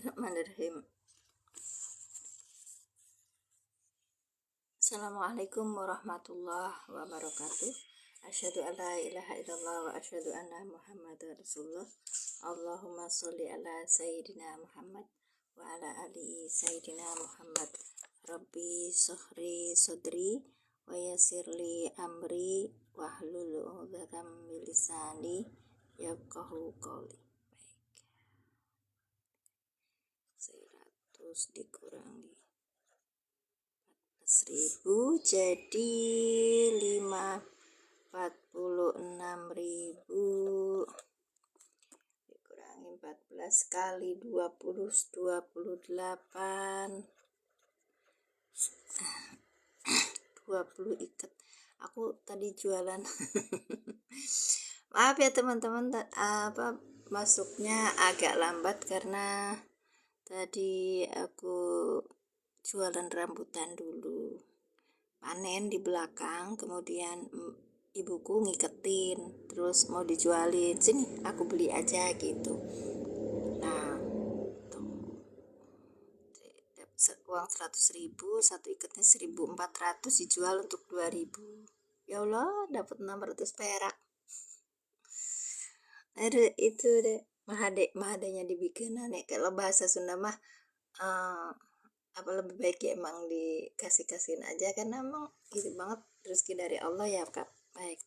Bismillahirrahmanirrahim. Assalamualaikum warahmatullahi wabarakatuh. Asyhadu an la ilaha illallah wa asyhadu anna Muhammadar Rasulullah. Allahumma sholli ala sayyidina Muhammad wa ala ali sayyidina Muhammad. Rabbi shrahli sadri wa yassirli amri wahlul 'uqdatam min lisani yafqahu qawli. 100 dikurangi 1000 jadi 46.000 dikurangi 14 kali 20 28 20 ikat. Aku tadi jualan maaf ya teman-teman, masuknya agak lambat karena tadi aku jualan rambutan dulu, panen di belakang, kemudian ibuku ngiketin, terus mau dijualin, sini aku beli aja gitu. Nah tuh, uang 100.000, satu ikatnya 1.400, dijual untuk 2.000. Ya Allah, dapat 600 perak. Aduh, itu deh mahadenya dibikin aneh. Kalau bahasa Sunda mah apa lebih baik ya emang dikasih-kasihin aja, karena emang gitu banget rezeki dari Allah ya Kak. Baik,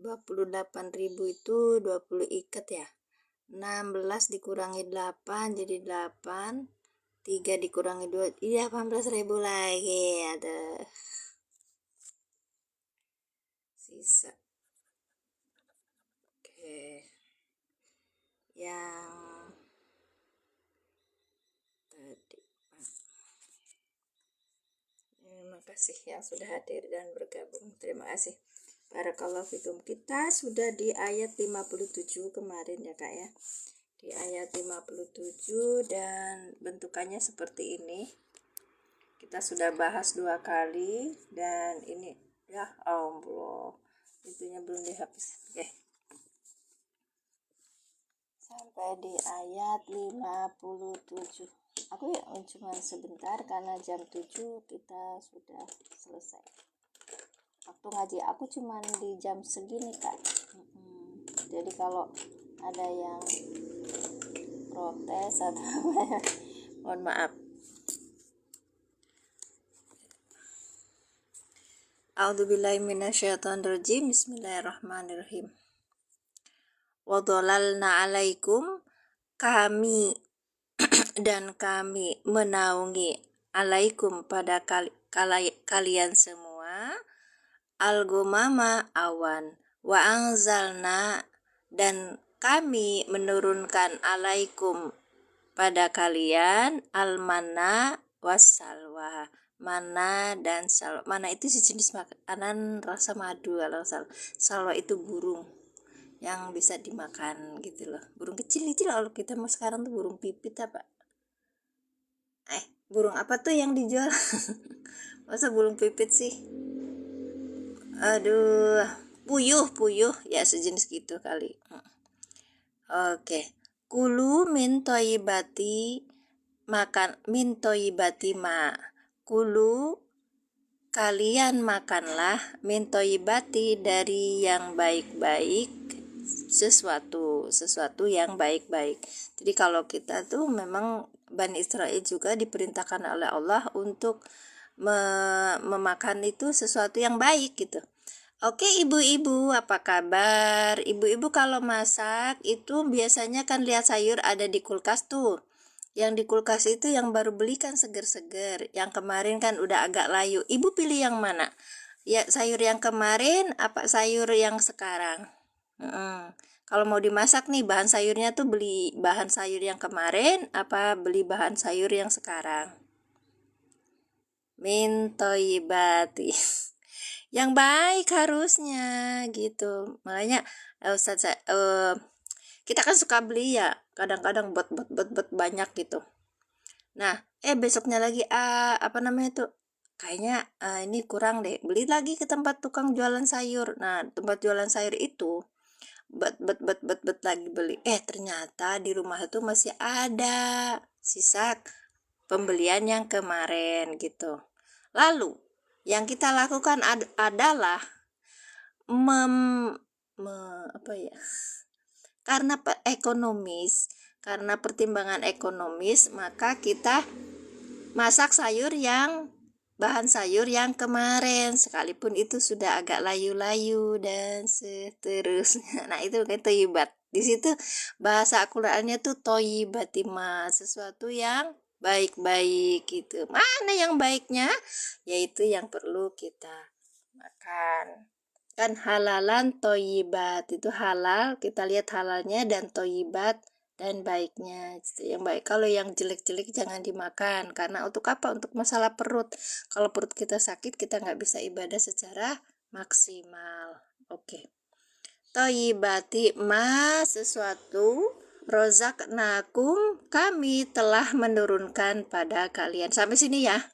28.000 itu 20 ikat ya, 16 dikurangi 8 jadi 8, 3 dikurangi 2 iya 18.000 lagi, ada sisa. Oke, yang tadi terima kasih yang sudah hadir dan bergabung, terima kasih. Barakallahu fikum. Kita sudah di ayat 57 kemarin ya Kak ya, di ayat 57, dan bentukannya seperti ini. Kita sudah bahas 2 kali, dan ini ya Allah, itunya belum dihapus. Oke, sampai di ayat 57. Aku ya cuma sebentar karena jam 7 kita sudah selesai. Waktu ngaji aku cuma di jam segini Kak. Jadi kalau ada yang protes atau mohon maaf. A'udzubillahi minasyaitonirrajim. Bismillahirrahmanirrahim. Wa dhalalna 'alaikum, kami dan kami menaungi, alaikum pada kalian semua, al-ghamama awan, wa anzalna dan kami menurunkan, alaikum pada kalian, al-manna wassalwa, mana dan salwa. Mana itu sejenis makanan rasa madu, kalau salwa itu burung yang bisa dimakan gitu loh, burung kecil-kecil. Kalau kita mau sekarang tuh burung pipit apa burung apa tuh yang dijual masa burung pipit sih, aduh, puyuh ya, sejenis gitu kali. Oke, kulu min thayyibati, makan min thayyibati ma, kulu kalian makanlah, min thayyibati dari yang baik-baik, sesuatu yang baik-baik. Jadi kalau kita tuh memang Bani Israel juga diperintahkan oleh Allah untuk memakan itu sesuatu yang baik gitu. Oke, ibu-ibu apa kabar? Ibu-ibu kalau masak itu biasanya kan lihat sayur ada di kulkas tuh. Yang di kulkas itu yang baru beli kan seger-seger, yang kemarin kan udah agak layu. Ibu pilih yang mana? Ya, sayur yang kemarin apa sayur yang sekarang? Kalau mau dimasak nih, bahan sayurnya tuh beli bahan sayur yang kemarin apa beli bahan sayur yang sekarang? Min thayyibati yang baik harusnya gitu. Makanya Ustaz, kita kan suka beli ya, kadang-kadang buat banyak gitu. Nah, besoknya lagi apa namanya tuh, kayaknya ini kurang deh, beli lagi ke tempat tukang jualan sayur. Nah, tempat jualan sayur itu bet lagi beli, ternyata di rumah itu masih ada. sisa pembelian yang kemarin gitu. Lalu yang kita lakukan adalah karena pertimbangan ekonomis, maka kita masak bahan sayur yang kemarin, sekalipun itu sudah agak layu-layu dan seterusnya. Nah, itu kayak toyibat. Di situ bahasa Al-Qur'annya tuh toyibatima, sesuatu yang baik-baik gitu. Mana yang baiknya? Yaitu yang perlu kita makan. Kan halalan toyibat, itu halal, kita lihat halalnya, dan toyibat dan baiknya. Yang baik, kalau yang jelek-jelek jangan dimakan. Karena untuk apa? Untuk masalah perut. Kalau perut kita sakit, kita nggak bisa ibadah secara maksimal. Oke. Toyibati ma, sesuatu, rozak nakum, kami telah menurunkan pada kalian. Sampai sini ya.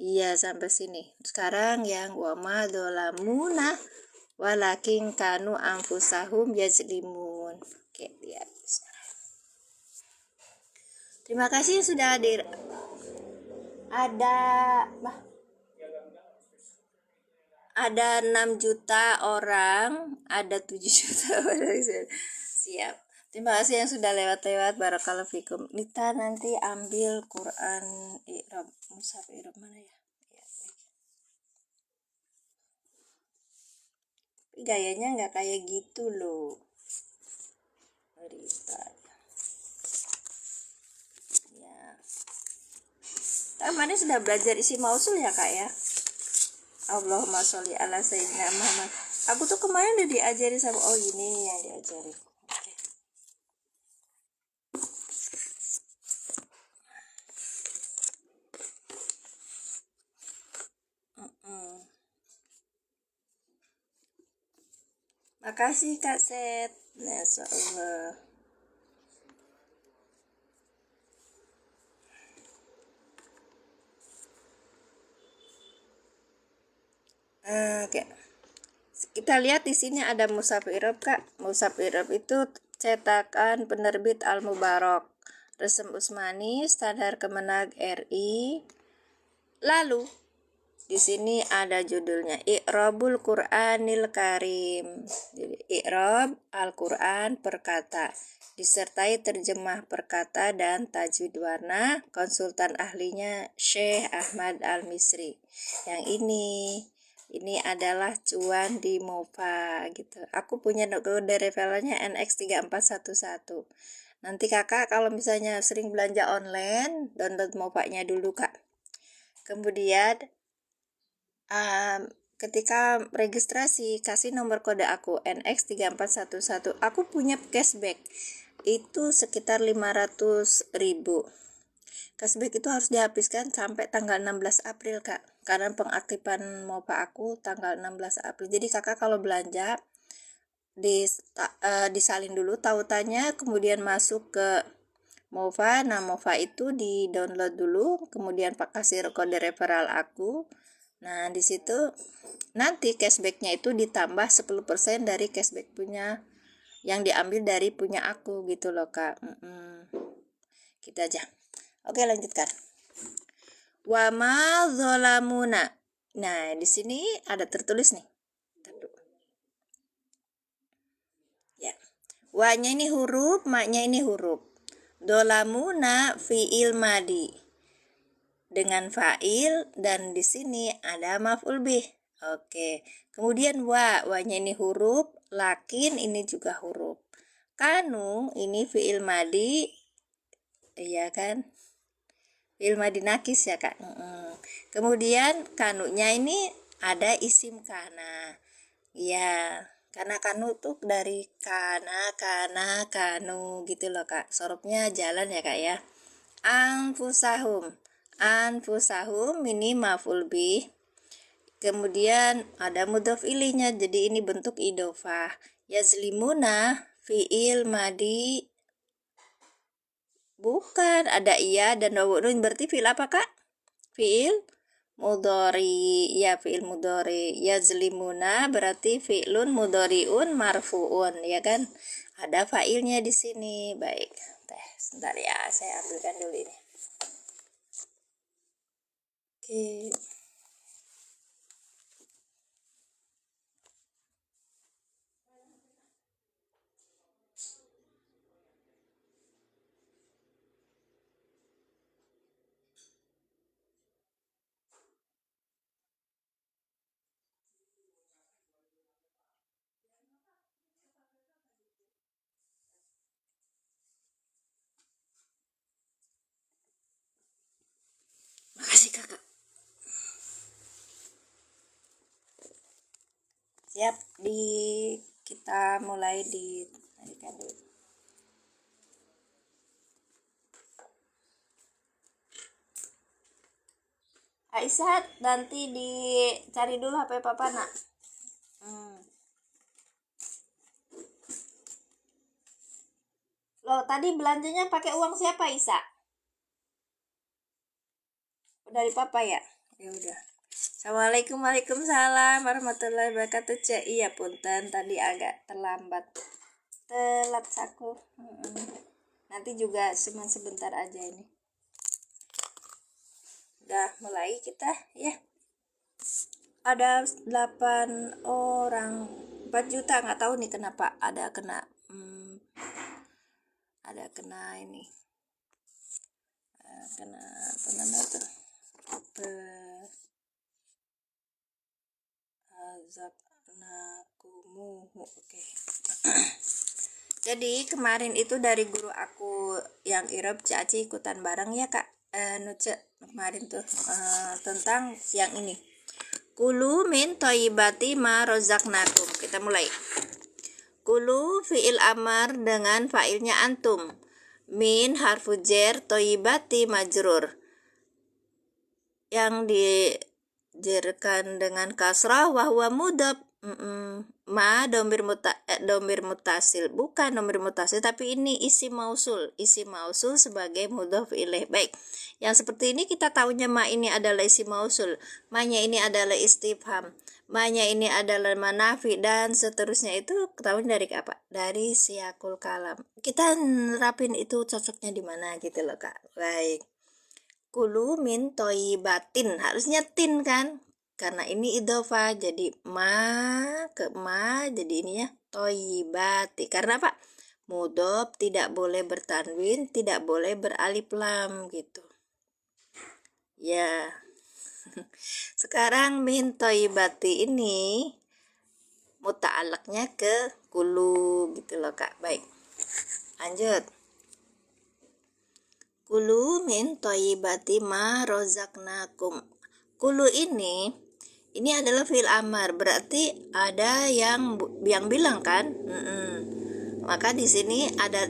Iya, sampai sini. Sekarang yang wama dolamuna walakin kanu anfusahum yazlimun. Oke, lihat. Terima kasih sudah hadir. Ada 6 juta orang, ada 7 juta orang. Siap. Terima kasih yang sudah lewat-lewat. Barakallahu fikum. Nita nanti ambil Quran I'rab, Mushaf I'rab mana ya? Tapi gayanya nggak kayak gitu loh. Rita. Ya. Kemarin sudah belajar isi mausul ya kak ya? Allahumma sholli ala sayyidina Muhammad. Aku tuh kemarin udah diajari sama, oh ini yang diajari. Makasih Kak Set. Masya Allah. Oke. Kita lihat di sini ada Mushaf I'rab Kak. Mushaf I'rab itu cetakan penerbit Al Mubarak, Resem Usmani, Standar Kemenag RI. Lalu di sini ada judulnya I'rabul Qur'anil Karim. Jadi I'rab Al-Qur'an per kata, disertai terjemah per kata dan tajwid warna. Konsultan ahlinya Syekh Ahmad Al-Misri. Yang ini adalah cuan di Mopa gitu. Aku punya kode referralnya NX3411. Nanti kakak kalau misalnya sering belanja online, download Mopa-nya dulu kak. Kemudian ketika registrasi kasih nomor kode aku NX3411. Aku punya cashback itu sekitar 500.000. Cashback itu harus dihabiskan sampai tanggal 16 April kak, karena pengaktifan Mopa aku tanggal 16 April. Jadi kakak kalau belanja disalin dulu tautannya, kemudian masuk ke Mopa. Nah Mopa itu di download dulu, kemudian kasih kode referral aku. Nah di situ nanti cashbacknya itu ditambah 10% dari cashback punya yang diambil dari punya aku gitu loh kak. Gitu aja. Oke, lanjutkan. Wa ma zolamuna. Nah, di sini ada tertulis nih. Ya. Wa-nya ini huruf, ma-nya ini huruf. Zolamuna fi'il madi dengan fa'il, dan di sini ada maf'ul bih. Oke. Kemudian wa-nya ini huruf, lakin ini juga huruf. Kanu ini fi'il madi, iya kan? Fi'il madi nakis ya kak. Kemudian kanunya ini ada isim kana. Ya, karena kanu tuh dari kana, kanu gitu loh kak. Sorupnya jalan ya kak ya. Anfusahum ini maf'ul bih. Kemudian ada mudhof ilainya, jadi ini bentuk idhofah. Yazlimuna fi'il madi. Bukan, ada iya dan wawun, berarti fi'il apa kak? Fi'il mudhari. Ya, fi'il mudhari. Yazlimuna berarti fi'lun mudhari'un marfu'un, ya kan? Ada fa'ilnya di sini. Baik. teh. Sebentar ya, saya ambilkan dulu ini. Oke. Makasih kakak. Siap, kita mulai tarikan dulu. Aisyah, nanti dicari dulu HP papa nak. Loh, tadi belanjanya pakai uang siapa, Isa? Dari papa ya? Ya udah. Assalamualaikum, waalaikumsalam warahmatullahi wabarakatuh. Cek, iya punten, tadi agak telat saku. Nanti juga cuma sebentar aja ini. Udah mulai kita ya. Ada 8 orang, 4 juta, nggak tahu nih kenapa ada kena ini, kena apa namanya tuh, oke. Jadi kemarin itu dari guru aku yang Irob, Caci ikutan bareng ya kak, Nuce kemarin tuh tentang yang ini, kulu min toyibati ma rozaknakum. Kita mulai. Kulu fi'il amar dengan fa'ilnya antum, min harfu jer, toyibati majrur yang dijerkan dengan kasrah, wahwa mudhaf. Ma domir mutasil, bukan domir mutasil, tapi ini isi mausul sebagai mudhaf ilaih. Baik, yang seperti ini kita tahunya ma ini adalah isi mausul, ma-nya ini adalah istifham, ma-nya ini adalah manafi, dan seterusnya. Itu ketahuan dari apa? Dari siyakul kalam. Kita nerapin itu cocoknya di mana gitu loh kak. Baik, kulu min toyibatin, harusnya tin kan, karena ini idhofa, jadi ma ke ma, jadi ini ya toyibati. Karena apa? Mudhof tidak boleh bertanwin, tidak boleh beralif lam gitu ya. Sekarang min toyibati ini muta'alaknya ke kulu gitu loh kak. Baik, lanjut. Kulu min toyibati ma rozaknakum. Kulu ini adalah fi'il amar, berarti ada yang bilang kan. Maka di sini ada,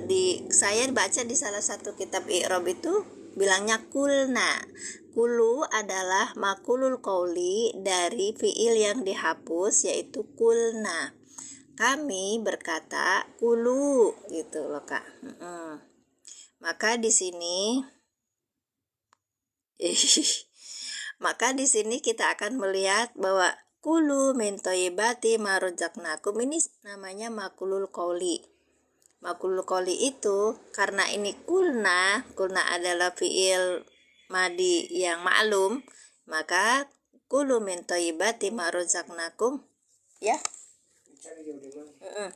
saya baca di salah satu kitab i'rab itu bilangnya kulna. Kulu adalah makulul qauli dari fi'il yang dihapus, yaitu kulna. Kami berkata kulu gitu loh kak. Maka di sini kita akan melihat bahwa kulu min toyibati ma rozaknakum ini namanya makulul qauli. Makulul qauli itu karena ini kulna adalah fi'il madi yang maklum, maka kulu min toyibati ma rozaknakum ya.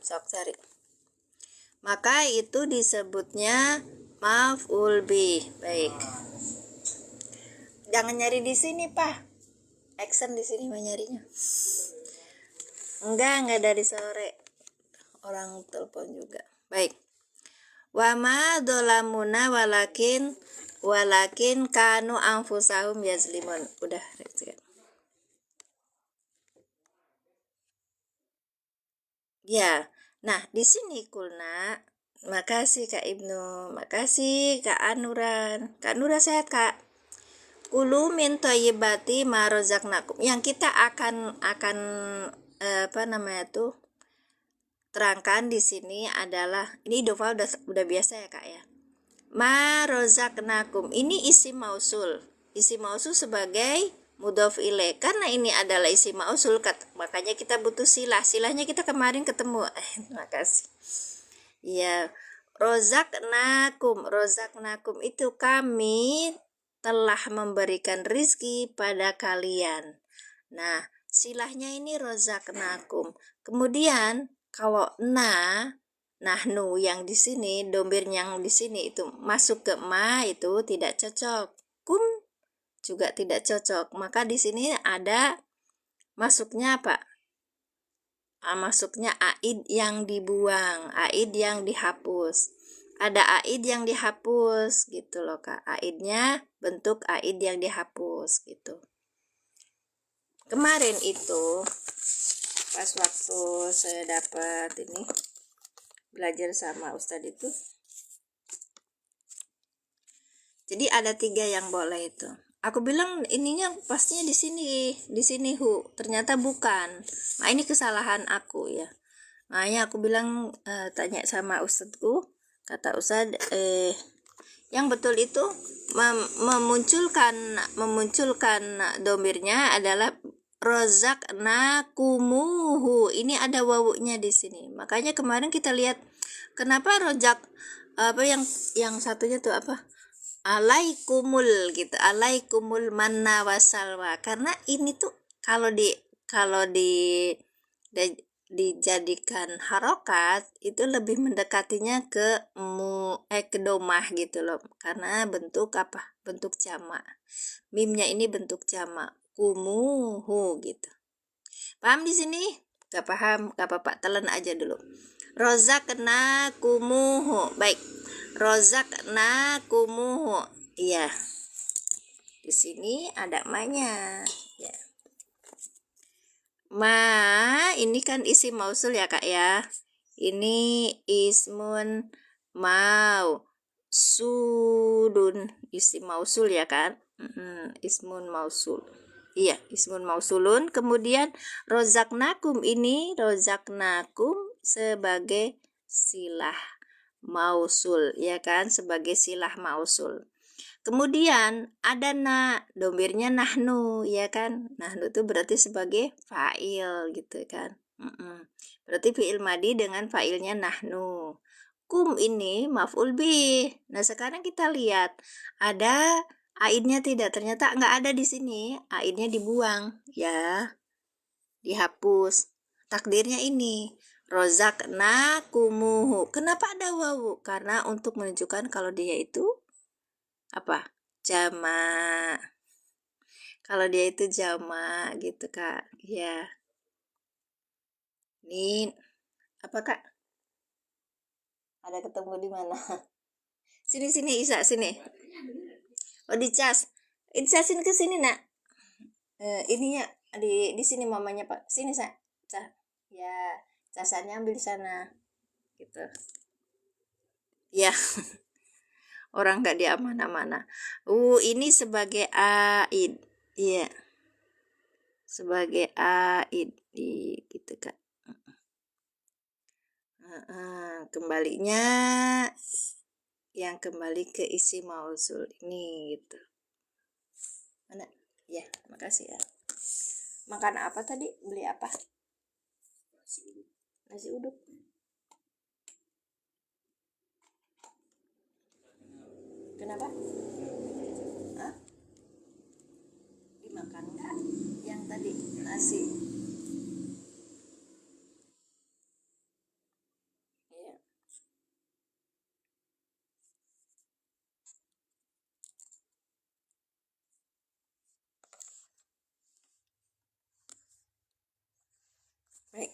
Sok cari. Maka itu disebutnya maf'ul bih. Baik. Jangan nyari di sini, Pak. Action di sini mah nyarinya. Enggak dari sore. Orang telepon juga. Baik. Wa ma dolamuna walakin kanu anfusahum yazlimun. Udah. Ya. Nah, di sini kulna. Makasih Kak Ibnu. Makasih Kak Anuran. Kak Nura sehat, Kak. Kulu min toyibati ma rozaknakum. Yang kita akan terangkan di sini adalah, ini dofa udah biasa ya kak ya. Ma rozaknakum ini isim mausul sebagai mudhof ilaih. Karena ini adalah isim mausul, makanya kita butuh silahnya kita kemarin ketemu. Makasih. Ya, rozaknakum itu kami telah memberikan rizki pada kalian. Nah, silahnya ini rozaknakum. Kemudian kalau nahnu yang di sini, domir yang di sini itu masuk ke ma itu tidak cocok. Kum juga tidak cocok. Maka di sini ada masuknya apa? Masuknya aid yang dibuang, aid yang dihapus. Ada aid yang dihapus gitu loh Kak. Aidnya bentuk aid yang dihapus gitu. Kemarin itu pas waktu saya dapat ini belajar sama Ustadz itu, jadi ada 3 yang boleh itu. Aku bilang ininya pastinya di sini ternyata bukan. Nah ini kesalahan aku ya. Makanya aku bilang tanya sama Ustadzku, kata Ustadz yang betul itu memunculkan domirnya adalah rozaknakumuhu. Ini ada wawunya di sini. Makanya kemarin kita lihat kenapa rozak apa yang satunya tuh apa? Alaikumul gitu. Alaikumul manna wasalwa. Karena ini tuh kalau dijadikan harokat itu lebih mendekatinya ke domah gitu loh, karena bentuk apa, bentuk jamak. Mimnya ini bentuk jamak, kumuhu gitu. Paham di sini? Gak paham, gak apa-apa, telan aja dulu. Rozakna kumuhu, baik. Rozakna kumuhu, iya. Di sini ada ma-nya, ya. Ma ini kan isim mausul ya Kak ya. Ini ismun mausulun, isim mausul ya kan. Ismun mausul. Iya, ismun mausulun. Kemudian rozaknakum ini rozaknakum sebagai silah mausul ya kan, sebagai silah mausul. Kemudian ada domirnya nahnu ya kan. Nahnu itu berarti sebagai fa'il gitu kan. Berarti fi'il madi dengan fa'ilnya nahnu. Kum ini maf'ul bih. Nah, sekarang kita lihat ada aidnya tidak, ternyata nggak ada di sini. Aidnya dibuang ya. Dihapus. Takdirnya ini rozaknakumuhu. Kenapa ada wawu? Karena untuk menunjukkan kalau dia itu apa, jamak. Kalau dia itu jamak gitu Kak ya. Ini apa Kak, ada ketemu di mana? Sini Isa, sini. Oh dicas, dicasin ke sini nak. Ininya di sini mamanya Pak, sini Sa. Ya, casannya ambil di sana gitu ya. Orang nggak diamanah-mana. Ini sebagai aid, iya, sebagai aid gitu Kak. Kembalinya yang kembali ke isi mausul ini gitu. Mana? Ya, makasih ya. Makan apa tadi? Beli apa? Nasi uduk. Kenapa? Hah? Dimakan nggak? Yang tadi nasi. Ya. Baik.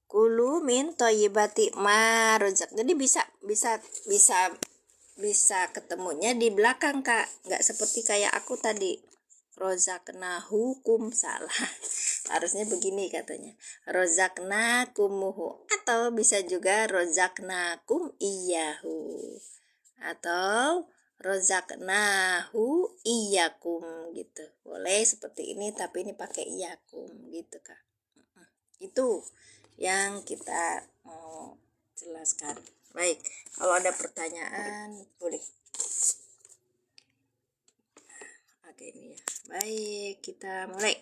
Kulu min thayyibati ma rozak. Jadi bisa ketemunya di belakang Kak, nggak seperti kayak aku tadi rozakna hukum, salah. Harusnya begini katanya, rozakna kumuhu, atau bisa juga rozakna kum iyahu, atau rozaknahu iyakum gitu. Boleh seperti ini, tapi ini pakai iyakum gitu Kak. Itu yang kita mau jelaskan. Baik, kalau ada pertanyaan boleh. Oke ini ya. Baik, kita mulai.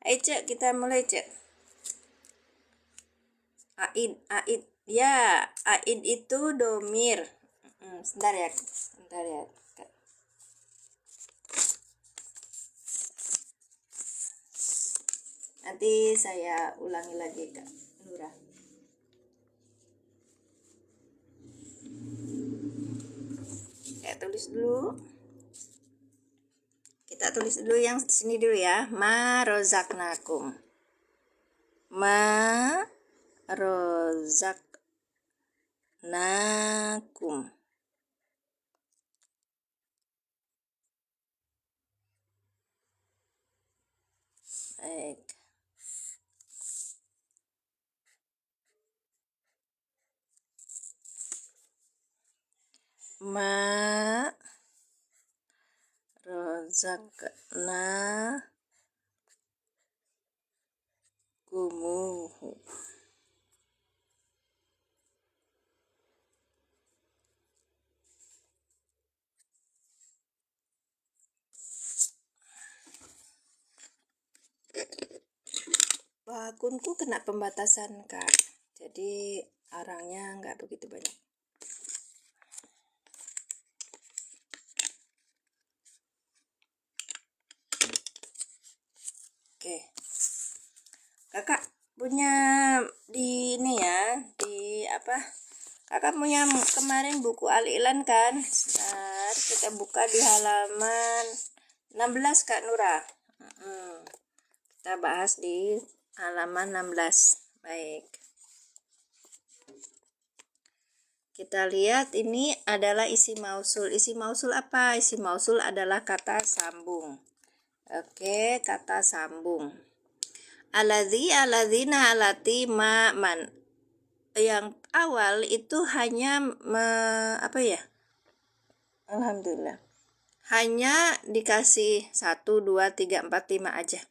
Ayo Cek, kita mulai Cek. Aid Ya, aid itu domir. Sebentar ya, sebentar ya. Nanti saya ulangi lagi Kak Nura. Saya tulis dulu. Kita tulis dulu yang sini dulu ya. Ma rozaknakum. Ma rozaknakum. Baik. Ma rozaknakumuhu. Akunku kena pembatasan Kak, jadi orangnya nggak begitu banyak. Oke, Kakak punya di ini ya, di apa? Kakak punya kemarin buku Al-Ilan kan? Sebentar, kita buka di halaman 16 Kak Nura. Kita bahas di halaman 16. Baik. Kita lihat ini adalah isi mausul. Isi mausul apa? Isi mausul adalah kata sambung. Oke, kata sambung. Aladzi, aladzina, alati, ma, man. Yang awal itu hanya apa ya? Alhamdulillah. Hanya dikasih 1, 2, 3, 4, 5 aja.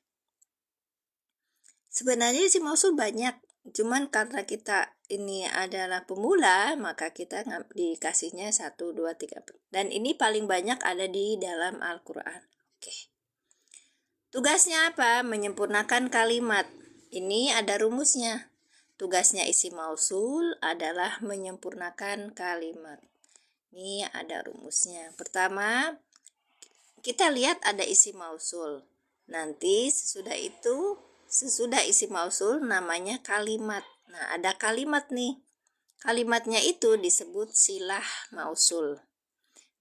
Sebenarnya isi mausul banyak. Cuman karena kita ini adalah pemula, maka kita dikasihnya 1, 2, 3, 4. Dan ini paling banyak ada di dalam Al-Quran. Oke. Tugasnya apa? Menyempurnakan kalimat. Ini ada rumusnya. Tugasnya isi mausul adalah menyempurnakan kalimat. Ini ada rumusnya. Pertama, kita lihat ada isi mausul. Nanti sesudah isi mausul namanya kalimat. Nah, ada kalimat nih. Kalimatnya itu disebut silah mausul.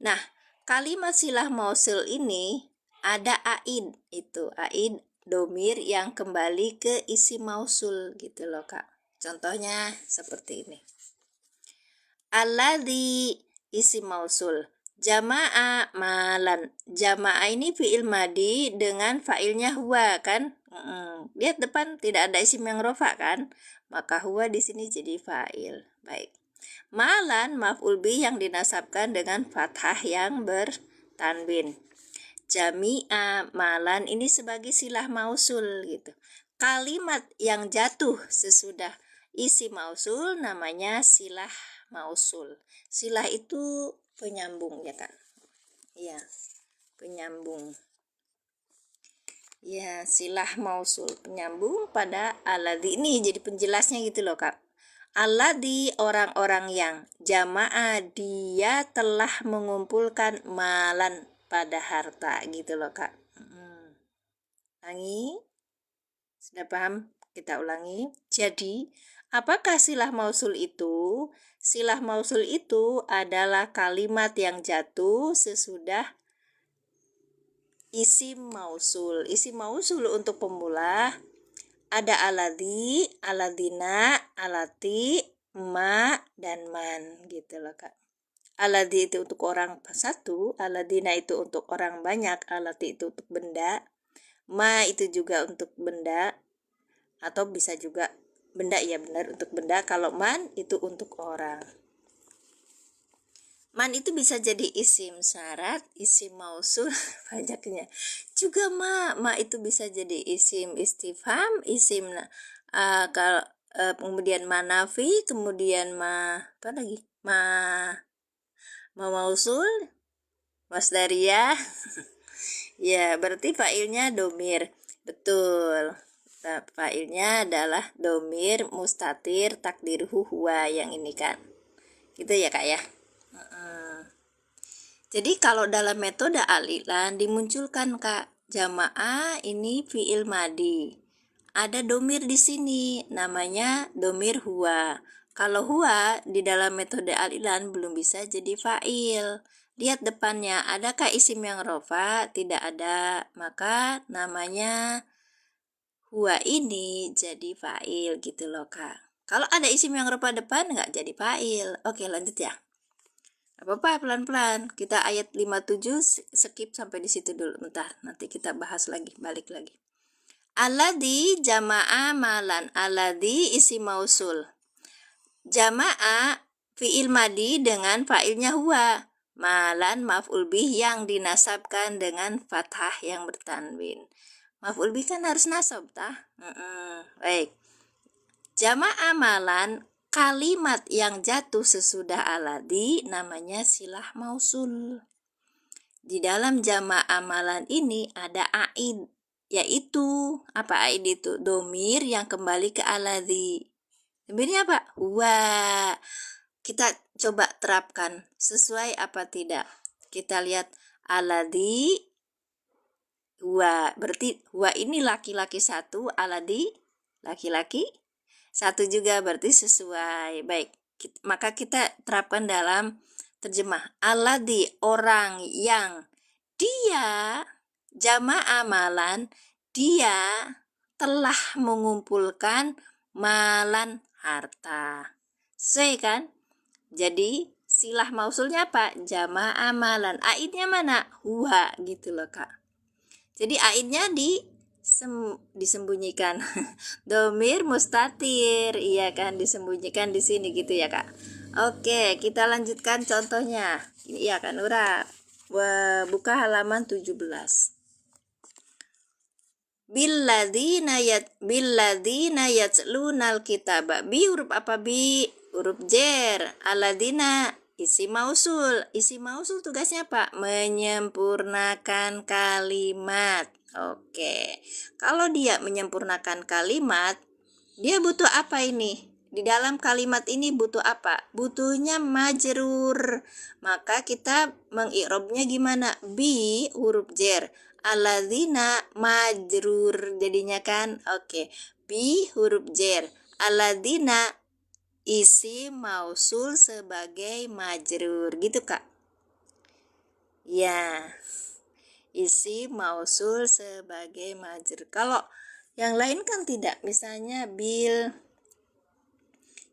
Nah, kalimat silah mausul ini ada aid, itu aid domir yang kembali ke isi mausul gitu loh Kak. Contohnya seperti ini. Alladzi isi mausul. Jama'a malan. Jama'a ini fi'il madi dengan fa'ilnya huwa kan? Lihat depan tidak ada isim yang rofa kan? Maka huwa di sini jadi fa'il. Baik. Malan maf'ul bi yang dinasabkan dengan fathah yang bertanwin. Jami'a malan ini sebagai silah mausul gitu. Kalimat yang jatuh sesudah isi mausul namanya silah mausul. Silah itu penyambung ya kan? Iya, penyambung. Ya, silah mausul penyambung pada alladzi ini jadi penjelasnya gitu loh Kak. Alladzi orang-orang yang jamaah dia telah mengumpulkan malan pada harta gitu loh Kak. Ulangi. Sudah paham? Kita ulangi. Jadi, apakah silah mausul itu? Silah mausul itu adalah kalimat yang jatuh sesudah isim mausul. Isim mausul untuk pemula ada aladzi, aladina, alati, ma, dan man gitu loh Kak. Aladzi itu untuk orang satu, aladina itu untuk orang banyak, alati itu untuk benda, ma itu juga untuk benda, atau bisa juga benda, ya benar untuk benda. Kalau man itu untuk orang. Man itu bisa jadi isim syarat, isim mausul, banyaknya. Juga ma itu bisa jadi isim istifham, isim kalau kemudian manafi, kemudian apa lagi? Ma mausul, masdariyah. Ya, berarti fa'ilnya domir. Betul. Fa'ilnya adalah domir mustatir takdiruhu huwa, yang ini kan. Gitu ya Kak ya. Jadi kalau dalam metode alilan dimunculkan Kak, jamaah ini fiil madi. Ada domir di sini, namanya domir huwa. Kalau huwa di dalam metode alilan belum bisa jadi fa'il. Lihat depannya, adakah isim yang rofa? Tidak ada, maka namanya huwa ini jadi fa'il gitu loh Kak. Kalau ada isim yang rofa depan nggak jadi fa'il. Oke, lanjut ya. Apa-apa, pelan-pelan. Kita ayat 57 skip sampai di situ dulu. Bentar, nanti kita bahas lagi, balik lagi. Alladzi jama'a malan. Alladzi isi mausul. Jama'a fi'il madi dengan fa'ilnya huwa. Malan maf'ul bih yang dinasabkan dengan fathah yang bertanwin. Maf'ul bih kan harus nasab, tah? Baik. Jama'a malan, kalimat yang jatuh sesudah alladzi namanya silah mausul. Di dalam jama' amalan ini ada aid, yaitu apa aid itu? Domir yang kembali ke alladzi. Domirnya apa? Huwa. Kita coba terapkan sesuai apa tidak. Kita lihat alladzi huwa, berarti huwa ini laki-laki satu, alladzi laki-laki satu juga, berarti sesuai. Baik, maka kita terapkan dalam terjemah. Alladzi, orang yang dia jama'a malan, dia telah mengumpulkan malan harta. Sesuai kan? Jadi silah mausulnya apa? Jama'a malan. Aidnya mana? Huwa gitu loh Kak. Jadi aidnya disembunyikan. Domir mustatir, iya kan, disembunyikan di sini gitu ya Kak. Oke, kita lanjutkan contohnya. Iya kan Nura. Buka halaman 17. Billadzina yatlunal kitaba. Bi huruf apa bi? Huruf jer. Alladzina isi mausul. Isi mausul tugasnya apa? Menyempurnakan kalimat. Oke. Kalau dia menyempurnakan kalimat, dia butuh apa ini? Di dalam kalimat ini butuh apa? Butuhnya majrur. Maka kita mengi'robnya gimana? Bi huruf jer. Alladzina majrur jadinya kan? Oke. Bi huruf jer. Alladzina isi mausul sebagai majrur. Gitu Kak? Ya. Isi mausul sebagai majrur. Kalau yang lain kan tidak. Misalnya bil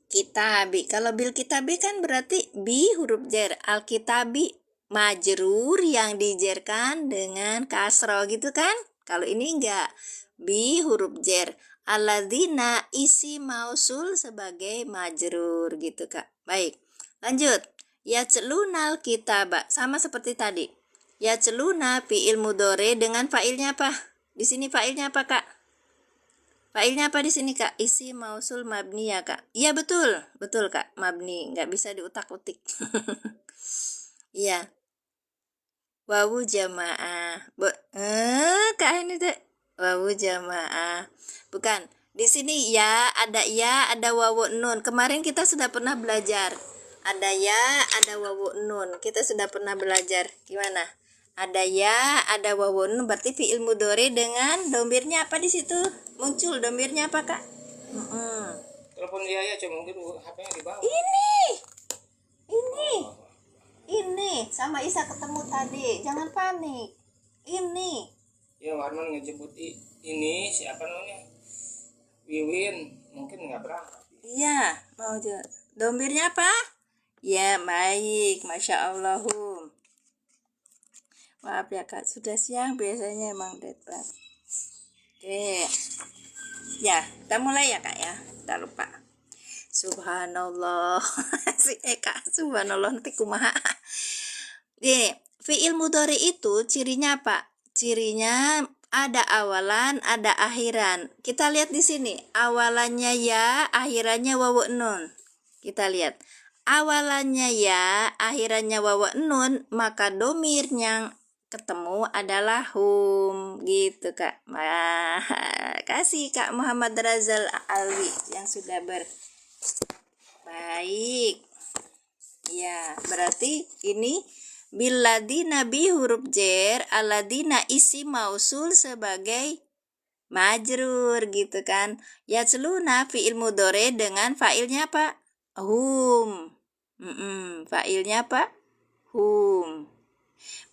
kitabi. Kalau bil kitabi kan berarti bi huruf jer. Al kitabi majrur yang dijerkan dengan kasro gitu kan? Kalau ini enggak. Bi huruf jer. Alladzina isi mausul sebagai majrur gitu Kak. Baik. Lanjut. Yatlunal kitaba. Sama seperti tadi. Yatluna fi'il mudhari dengan fa'ilnya apa? Di sini fa'ilnya apa Kak? Fa'ilnya apa di sini Kak? Isi mausul mabni ya Kak? Iya betul, betul Kak, mabni, nggak bisa diutak-utik. Iya. Wawu jamaah. Kak ini tuh wawu jamaah. Bukan. Di sini ya, ada wawu nun. Kemarin kita sudah pernah belajar. Ada ya, ada wawu nun. Kita sudah pernah belajar. Gimana? Ada ya, ada wawu nun, berarti fi'il mudhari dengan domirnya apa di situ? Muncul domirnya apa Kak? Telepon dia ya, coba mungkin HP-nya di bawah. Ini sama Isa ketemu tadi. Jangan panik. Ini. Ya, Warman ngejemput ini siapa namanya? Wiwin, mungkin nggak berangkat. Iya, mau aja. Domirnya apa? Ya, baik. Masya Allahum. Maaf ya Kak, sudah siang biasanya emang deadpan. Oke. Ya, kita mulai ya Kak ya. Kita lupa. Subhanallah. Si Eka, subhanallah nanti kumaha. Nih, fi'il mudhari itu cirinya apa? Cirinya ada awalan, ada akhiran. Kita lihat di sini. Awalannya ya, akhirannya wawu nun. Kita lihat. Awalannya ya, akhirannya wawu nun, maka domir yang ketemu adalah hum gitu Kak. Kasih Kak Muhammad Razal Alwi yang sudah baik. Ya, berarti ini biladina bi huruf jer, aladina isi mausul sebagai majrur gitu kan. Yatsluna fi'il mudhari dengan fa'ilnya apa? Hum. Fa'ilnya apa? Hum.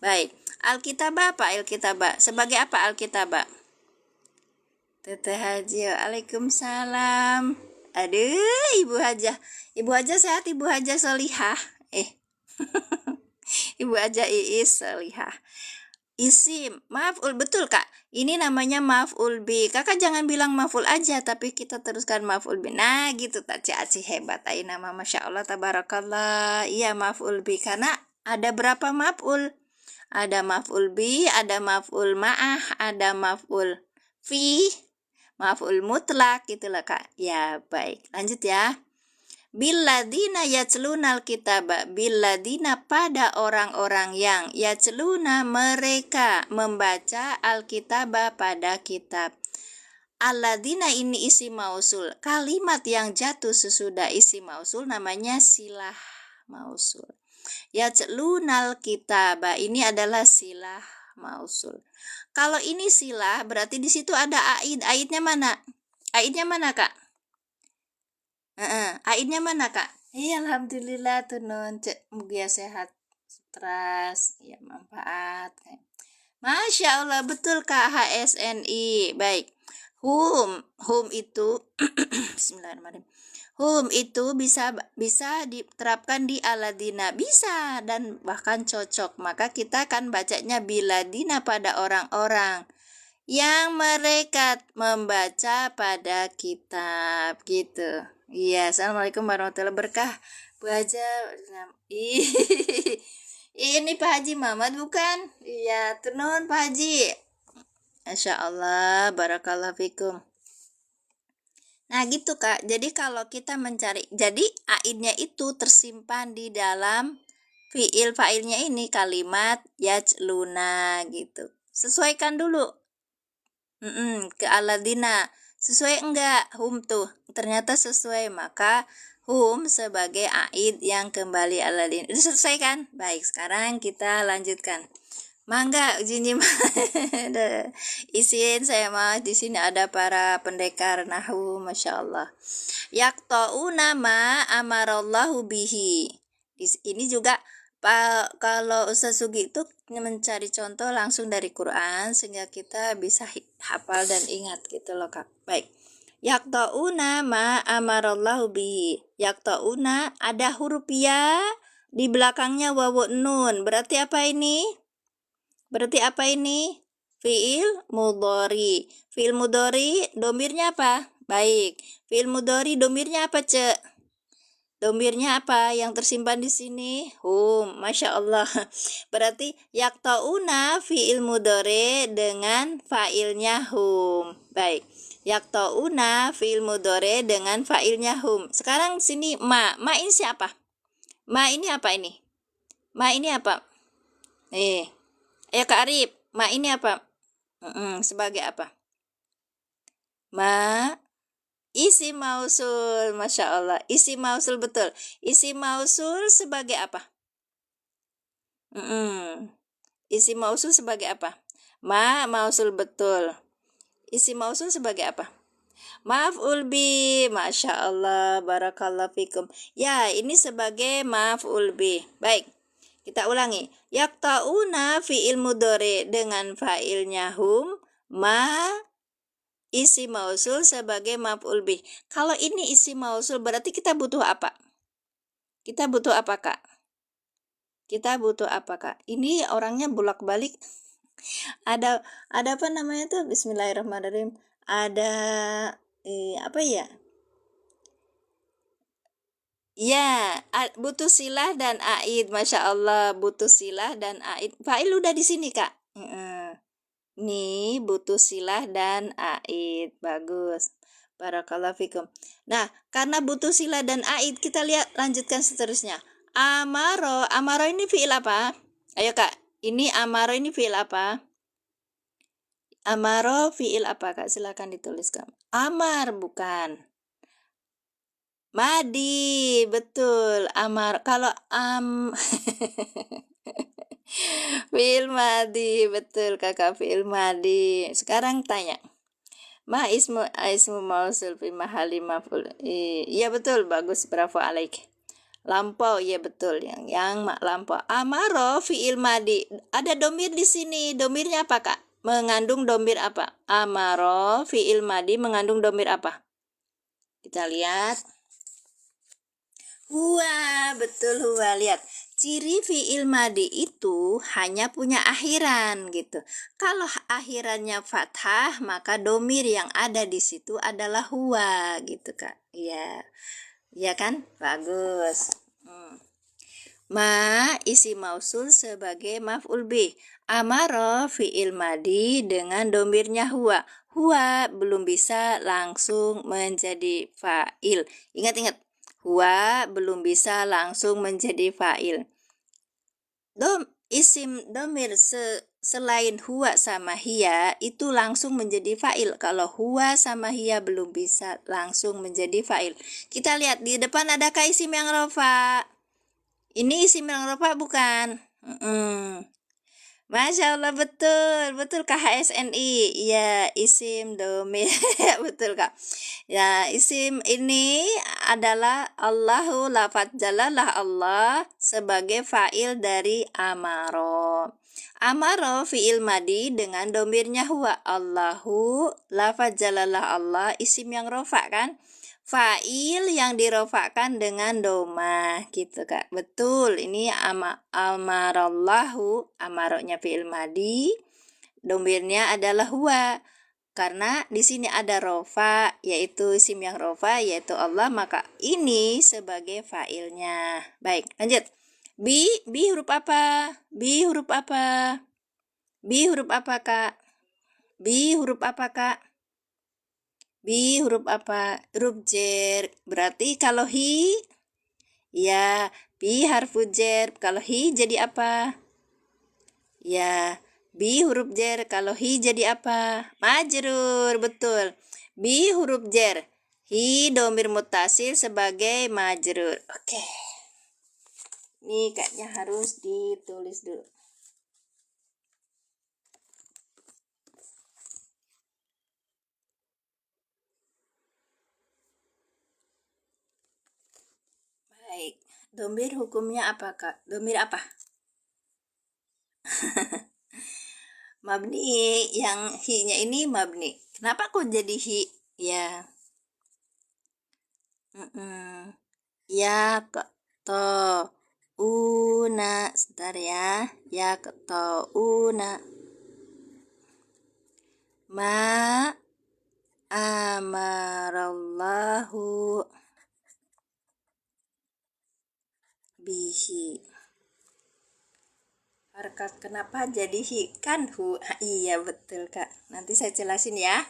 Baik. Alkitabah apa alkitabah? Sebagai apa alkitabah? Teteh Haji, waalaikumsalam. Aduh, Ibu Hajah. Ibu Hajah sehat, Ibu Hajah Solihah. Ibu Hajah Iis Solihah. Isim, maf'ul, betul Kak. Ini namanya maf'ul bi. Kakak jangan bilang maf'ul aja, tapi kita teruskan maf'ul bi. Nah, gitu tak Aci hebat. Ayo nama Masya Allah, tabarakallah. Iya, maf'ul bi. Karena ada berapa maf'ul? Ada maf'ul bi, ada maf'ul ma'ah, ada maf'ul fi, maf'ul mutlak gitu lah Kak. Ya, baik. Lanjut ya. Billadina yatslunal kitaba, billadina pada orang-orang yang yatsluna mereka membaca alkitaba pada kitab. Alladina ini isi mausul. Kalimat yang jatuh sesudah isi mausul namanya silah mausul. Yatslunal kitaba ini adalah silah mausul. Kalau ini silah berarti di situ ada aid. Aidnya mana? Aidnya mana Kak? Aidnya mana Kak? Iya, alhamdulillah tuh non cek mugia sehat, stres, ya manfaat. Masya Allah betul Kak HSNI. Baik. Hum itu Bismillahirrahmanirrahim. Hum itu bisa diterapkan di aladina, bisa dan bahkan cocok. Maka kita akan bacanya biladina pada orang-orang yang mereka membaca pada kitab gitu. Iya, assalamualaikum warahmatullahi wabarakatuh. Bu Haja, ini Pak Haji Mamat bukan? Iya, turun Pak Haji. Masya Allah, barakallahu fikum. Nah gitu Kak, jadi kalau kita mencari, jadi aidnya itu tersimpan di dalam fa'ilnya ini kalimat yajluna gitu. Sesuaikan dulu. Ke aladina. Sesuai enggak hum tuh? Ternyata sesuai, maka hum sebagai aid yang kembali aladina. Udah selesai kan? Baik, sekarang kita lanjutkan. Mangga Jinjim. Isin saya mah di sini ada para pendekar nahwu, Masya Allah. Yaqta'una ma amarallahu bihi. Ini juga kalau Ustaz Sugi itu mencari contoh langsung dari Quran sehingga kita bisa hafal dan ingat gitu loh Kak. Baik. Yaqta'una ma amarallahu bihi. Yaqta'una ada huruf ya di belakangnya wawu nun. Berarti apa ini? Fi'il mudhari. Fi'il mudhari domirnya apa? Baik. Fi'il mudhari domirnya apa, Cek? Domirnya apa yang tersimpan di sini? Hum. Masya Allah. Berarti yaqta'una fi'il mudhari dengan fa'ilnya hum. Baik. Yaqta'una fi'il mudhari dengan fa'ilnya hum. Sekarang sini ma. Ma ini siapa? Ma ini apa ini? Ma ini apa? Ayo Kak Arif, ma ini apa? Sebagai apa? Ma isi mausul, Masya Allah. Isi mausul betul. Isi mausul sebagai apa? Isi mausul sebagai apa? Ma mausul betul. Isi mausul sebagai apa? Maf'ul bi, Masya Allah, barakallahu fikum. Ya, ini sebagai maf'ul bi. Baik. Kita ulangi. Yaqta'una fi'il mudhari dengan fa'ilnya hum, ma isi mausul sebagai maf'ul bih. Kalau ini isi mausul berarti kita butuh apa? Kita butuh apa, Kak? Ini orangnya bolak-balik. ada apa namanya tuh? Bismillahirrahmanirrahim. Ada apa ya? Ya, butuh silah dan aid. Masya Allah, butuh silah dan aid. Fa'il udah di sini Kak. Nih, butuh silah dan aid. Bagus. Barakallahu fikum. Nah, karena butuh silah dan aid, kita lihat lanjutkan seterusnya. Amaro ini fi'il apa? Ayo Kak, Ini amaro ini fiil apa? Amaro fiil apa, Kak? Silakan dituliskan. Amar bukan. Madi, betul. Amar. Kalau fiil madi, betul Kakak, fiil madi. Sekarang tanya. Ma ismu mausul fi mahali maf'ul. Iya betul, bagus, bravo alaik. Lampau, iya betul, yang lampau. Amaro fiil madi. Ada domir di sini. Domirnya apa, Kak? Mengandung domir apa? Amaro fiil madi mengandung domir apa? Kita lihat. Huwa, betul huwa. Lihat, ciri fi'il madi itu hanya punya akhiran gitu. Kalau akhirannya fathah, maka domir yang ada di situ adalah huwa gitu, Kak. Iya. Iya kan? Bagus. Ma isi mausul sebagai maf'ul bih. Amaro fi'il madi dengan domirnya huwa. Huwa belum bisa langsung menjadi fa'il. Ingat-ingat, huwa belum bisa langsung menjadi fa'il. Isim domir selain huwa sama hiya itu langsung menjadi fa'il. Kalau huwa sama hiya belum bisa langsung menjadi fa'il. Kita lihat di depan adakah isim yang rofa? Ini isim yang rofa bukan? Masya Allah, betul Kak HSNI. Ya, isim domir. Betul Kak. Ya, isim ini adalah Allahu, lafadz jalalah Allah sebagai fa'il dari amaro. Amaro fi'il madi dengan domirnya huwa. Allahu, lafadz jalalah Allah, isim yang rofa kan? Fa'il yang dirofakkan dengan doma gitu Kak. Betul, ini amarallahu, amaroknya fi'il madi, domirnya adalah huwa. Karena di sini ada rofa, yaitu isim yang rofa, yaitu Allah, maka ini sebagai fa'ilnya. Baik, lanjut. Bi huruf apa? Bi huruf apa? Bi huruf apa, Kak? Bi huruf apa, Kak? Bi huruf apa? Huruf jer. Berarti kalau hi, ya, bi harfu jer. Kalau hi jadi apa? Ya, bi huruf jer. Kalau hi jadi apa? Majrur, betul. Bi huruf jer. Hi domir mutasil sebagai majrur. Oke. Ini kayaknya harus ditulis dulu. Baik. Domir hukumnya apa, Kak? Domir apa? Mabni, yang hi-nya ini mabni. Kenapa kok jadi hi? Ya. Ya to una, sebentar ya. Ya to una. Ma amarallahu bihi. Harkat kenapa jadi hi? Kan hu. Iya betul Kak. Nanti saya jelasin ya.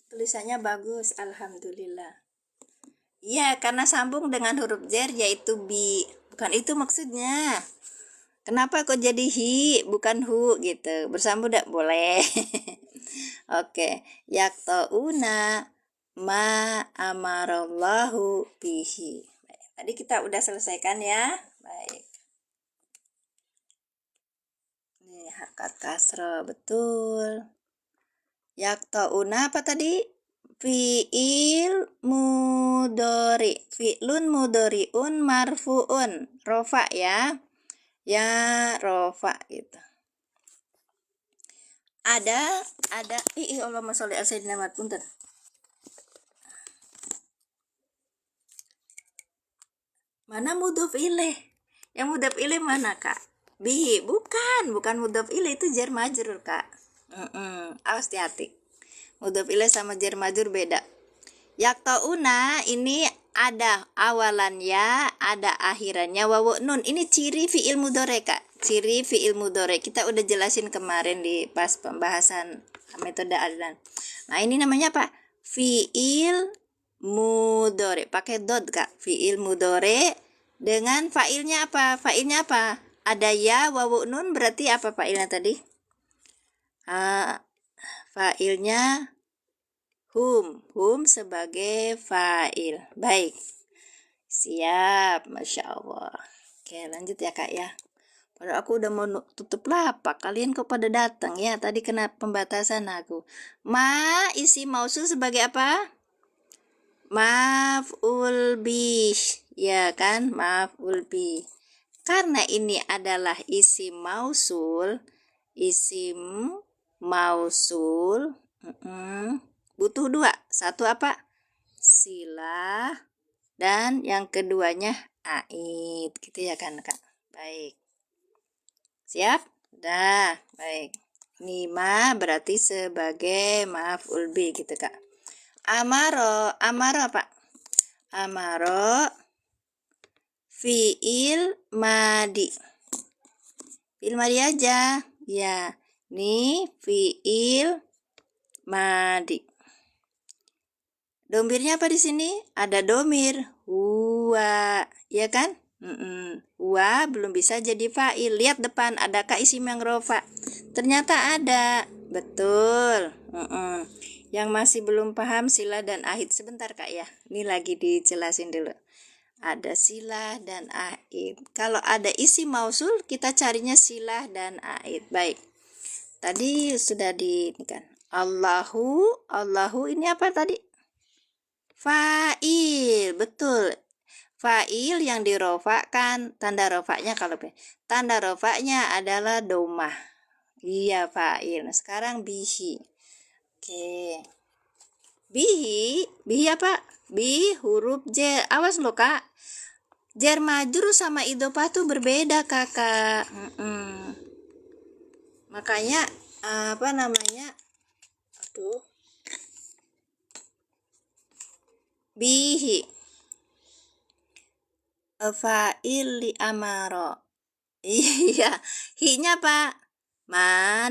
Tulisannya bagus, alhamdulillah. Iya, karena sambung dengan huruf jar yaitu bi. Bukan itu maksudnya. Kenapa kok jadi hi, bukan hu gitu. Bersambung tidak boleh. Oke, yaktauna ma amarallahu bihi. Baik, tadi kita udah selesaikan ya. Baik. Ini harkat kasro, betul. Yaktauna apa tadi? Fi'il mudori, fi'lun mudori'un marfu'un, rofa ya, rofa gitu. Ada Allahumma sholli ala sayyidina Muhammad, punten. Mana mudhof ilaih? Yang mudhof ilaih mana, Kak? Bihi, bukan mudhof ilaih, itu jar majrur, Kak. Awas hati-hati. Mudhof ilaih sama jar majrur beda. Yaktauna ini ada awalannya, ada akhirannya wawu nun. Ini ciri fi'il mudhari, Kak. Ciri fi'il mudhari. Kita udah jelasin kemarin di pas pembahasan metode alilan. Nah, ini namanya apa? Fi'il mudhari. Pakai dot, Kak. Fi'il mudhari dengan fa'ilnya apa? Fa'ilnya apa? Ada ya, wawu nun, berarti apa fa'ilnya tadi? Fa'ilnya hum sebagai fa'il. Baik, siap, Masya Allah. Oke, lanjut ya, Kak ya. Padahal aku udah mau tutup lapak, kalian kok pada datang ya. Tadi kena pembatasan aku. Isi mausul sebagai apa? Maf'ul bih, ya kan? Maf'ul bih. Karena ini adalah isim mausul, butuh dua. Satu apa? Silah, dan yang keduanya aid, gitu ya kan, Kak? Baik. Siap? Dah, baik. Nima berarti sebagai maf'ul bih gitu, Kak. Amaro apa? Amaro fi'il madi. Fi'il madi aja. Ya, nih fi'il madi. Domirnya apa di sini? Ada domir huwa, ya kan? Huwa belum bisa jadi fa'il. Lihat depan, adakah isim yang rofa? Ternyata ada. Betul. Yang masih belum paham sila dan aid sebentar, Kak ya. Ini lagi dijelasin dulu. Ada silah dan aid. Kalau ada isim mausul, kita carinya silah dan aid. Baik. Tadi sudah kan. Allahu ini apa tadi? Fa'il, betul. Fa'il yang dirofakkan, tanda rofaknya tanda rofaknya adalah domah. Iya, fa'il. Nah, sekarang bihi. Oke. Bihi apa? Bi huruf j. Awas loh, Kak. Jar majrur sama idhofah tuh berbeda, Kakak. Makanya apa namanya? Aduh. Bihi fa'il li amaro. Iya, hi-nya apa?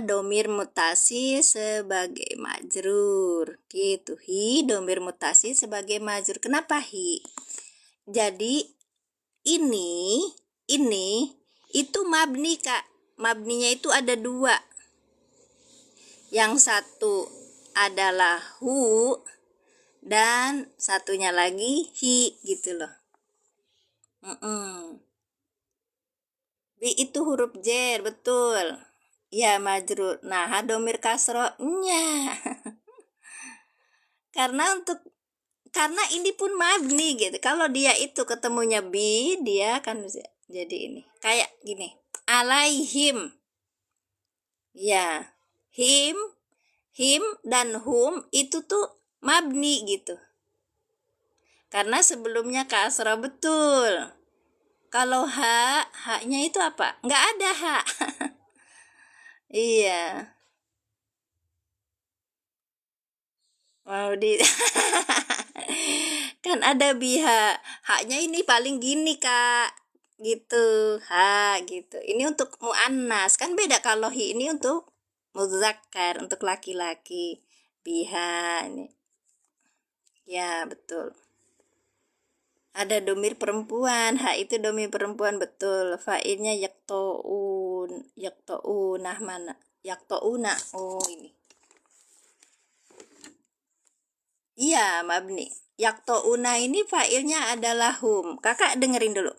Domir mutasi sebagai majrur. Gitu. Hi domir mutasi sebagai majrur. Kenapa hi? Jadi ini itu mabni, Kak. Mabninya itu ada dua. Yang satu adalah hu dan satunya lagi hi gitu loh. Bi itu huruf jer, betul. Ya, majrur. Nah, domir kasronya. karena ini pun mabni gitu. Kalau dia itu ketemunya bi, dia kan jadi ini. Kayak gini. Alaihim. Ya. Him dan hum itu tuh mabni gitu. Karena sebelumnya kasroh, betul. Kalau haknya itu apa? Nggak ada hak. Iya. Mau kan ada biha. Haknya ini paling gini, Kak. Gitu. Gitu. Ini untuk muannas. Kan beda kalau hi ini untuk muzakkar, untuk laki-laki. Biha ini. Ya, betul. Ada domir perempuan. Hak itu domir perempuan, betul. Fa'ilnya yakto'unah mana? Yakto'una. Oh, ini. Iya, mabni. Yakto'una ini fa'ilnya adalah hum. Kakak dengerin dulu.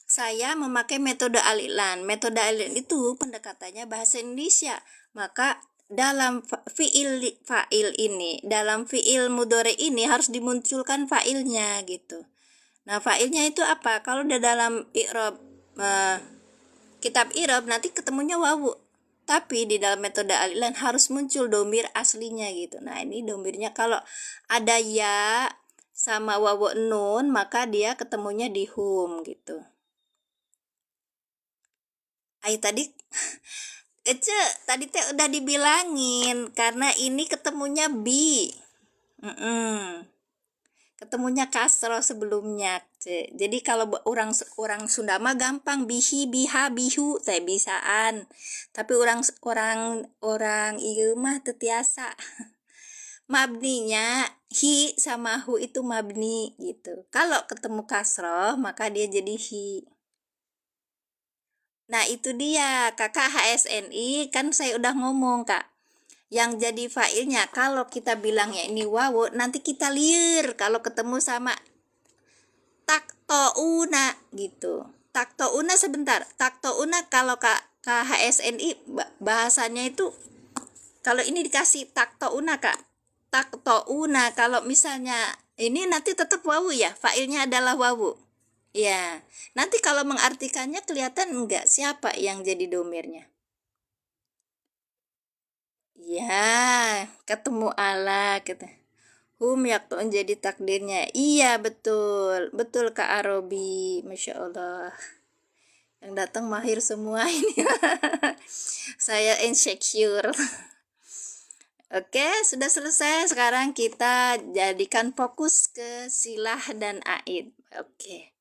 Saya memakai metode alilan. Metode alilan itu pendekatannya bahasa Indonesia. Maka dalam fa'il ini, dalam fi'il mudhari ini harus dimunculkan fa'ilnya gitu. Nah, fa'ilnya itu apa? Kalau udah dalam i'rab kitab i'rab nanti ketemunya wawu. Tapi di dalam metode alilan harus muncul domir aslinya gitu. Nah, ini domirnya kalau ada ya sama wawu nun, maka dia ketemunya di hum gitu. Tadi tadi teh udah dibilangin karena ini ketemunya bi. ketemunya kasroh sebelumnya. Jadi kalau orang Sunda mah gampang, bihi, biha, bihu teh bisaan, tapi orang ieu mah teu tiasa. Mabninya hi sama hu itu mabni gitu. Kalau ketemu kasroh maka dia jadi hi. Nah itu dia kakak HSNI, kan saya udah ngomong kak, yang jadi failnya kalau kita bilangnya ini wawu, nanti kita liur kalau ketemu sama taktouna gitu. Taktouna sebentar, taktouna kalau KHSNI bahasanya itu, kalau ini dikasih taktouna kak, taktouna kalau misalnya ini nanti tetap wawu ya, failnya adalah wawu ya. Nanti kalau mengartikannya kelihatan enggak siapa yang jadi domirnya ya, ketemu ala gitu. Yaktu jadi takdirnya. Iya betul, betul Kak Arobi, Masya Allah. Yang datang mahir semua ini. Saya insecure. Oke, sudah selesai. Sekarang kita jadikan fokus ke silah dan aid. Oke.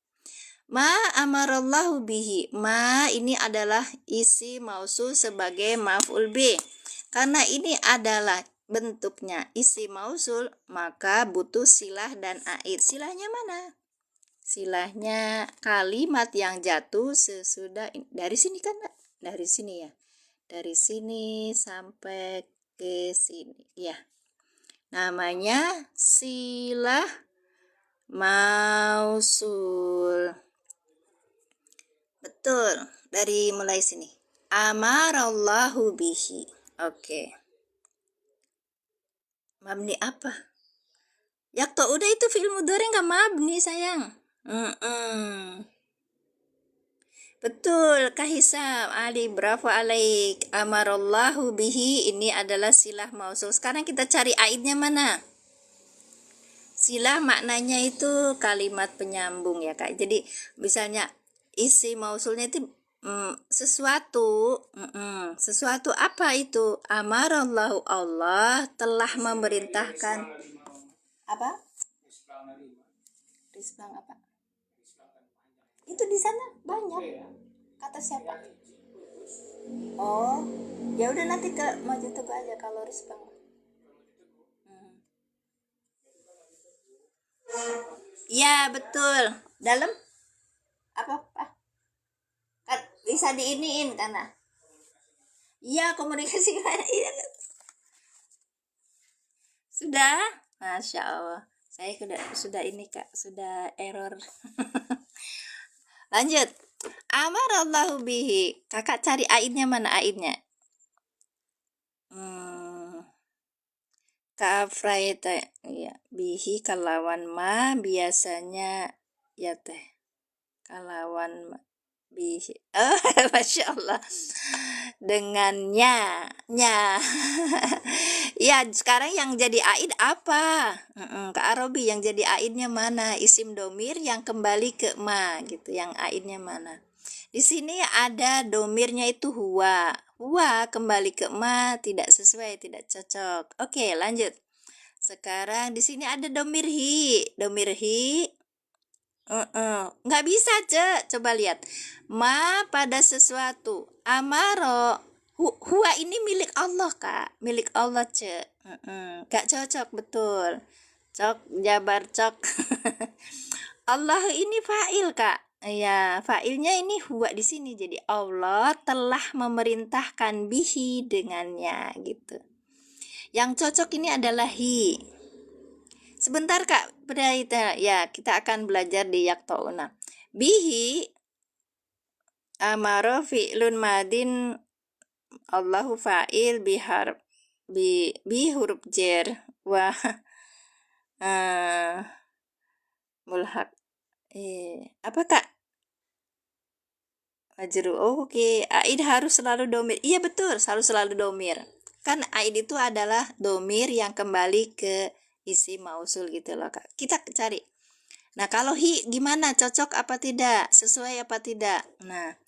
Ma amarallahu bihi. Ma ini adalah isi mausul sebagai maf'ul bih. Karena ini adalah bentuknya isi mausul, maka butuh silah dan aid. Silahnya mana? Silahnya kalimat yang jatuh sesudah dari sini kan? Dari sini ya. Dari sini sampai ke sini ya. Namanya silah mausul. Betul, dari mulai sini. Amarallahu bihi. Oke. Mabni apa? Yakto udah itu fi'il mudhari nggak mabni sayang. Betul, Kahisam. Ali, bravo alaik. Amarallahu bihi ini adalah silah mausul. Sekarang kita cari aidnya mana? Silah maknanya itu kalimat penyambung ya kak. Jadi misalnya isi mausulnya itu sesuatu, sesuatu apa itu? Amarallahu, Allah telah memerintahkan apa? Risbang apa? Itu di sana banyak. Kata siapa? Oh, ya udah nanti ke Maju Teguh aja kalau Risbang. Ya betul. Dalam apa? Kan bisa diiniin karena. Iya komunikasi gimana? Iya. Sudah? Masya Allah. Saya sudah ini kak, sudah error. Lanjut. Amarallahu bihi. Kakak cari aidnya mana aidnya? Kafraita ya, bihi kalawan ma biasanya ya teh. Kalawan bihi. Oh, Masya Allah. Dengannya nya. Ya, sekarang yang jadi aid apa? Kak Arobi, yang jadi aidnya mana? Isim domir yang kembali ke ma gitu. Yang aidnya mana? Di sini ada domirnya itu huwa. Huwa kembali ke ma tidak sesuai, tidak cocok. Oke, lanjut. Sekarang di sini ada domir hi. Domir hi nggak bisa coba lihat. Ma pada sesuatu. Amaro huwa ini milik Allah kak, milik Allah nggak cocok betul. Cok jabar cok. Allah ini fa'il kak. Ya, fa'ilnya ini huwa di sini. Jadi Allah telah memerintahkan bihi dengannya gitu. Yang cocok ini adalah hi. Sebentar kak, ya kita akan belajar di yaktouna. Bihi amaro fi'lun madin, Allahu fa'il bi huruf jer wa mulhaq. Apa kak? Majru. Oke. Aid harus selalu domir. Iya betul, selalu domir. Kan aid itu adalah domir yang kembali ke isi mausul gitu loh kak. Kita cari. Nah kalau hi gimana, cocok apa tidak, sesuai apa tidak? Nah,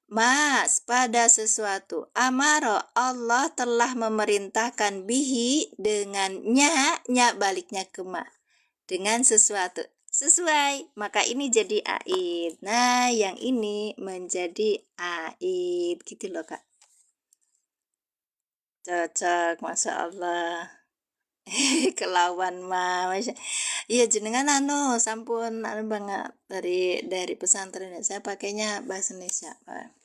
mas pada sesuatu, amaro Allah telah memerintahkan bihi dengannya, nya baliknya ke ma. dengan sesuatu. Sesuai, maka ini jadi aid. Nah, yang ini menjadi aid. Gitu loh, Kak. Cocok, Masya Allah. Kelawan mah, Masya. Iya, jenengan sampun banget dari pesantren. Saya pakainya bahasa Indonesia, Pak.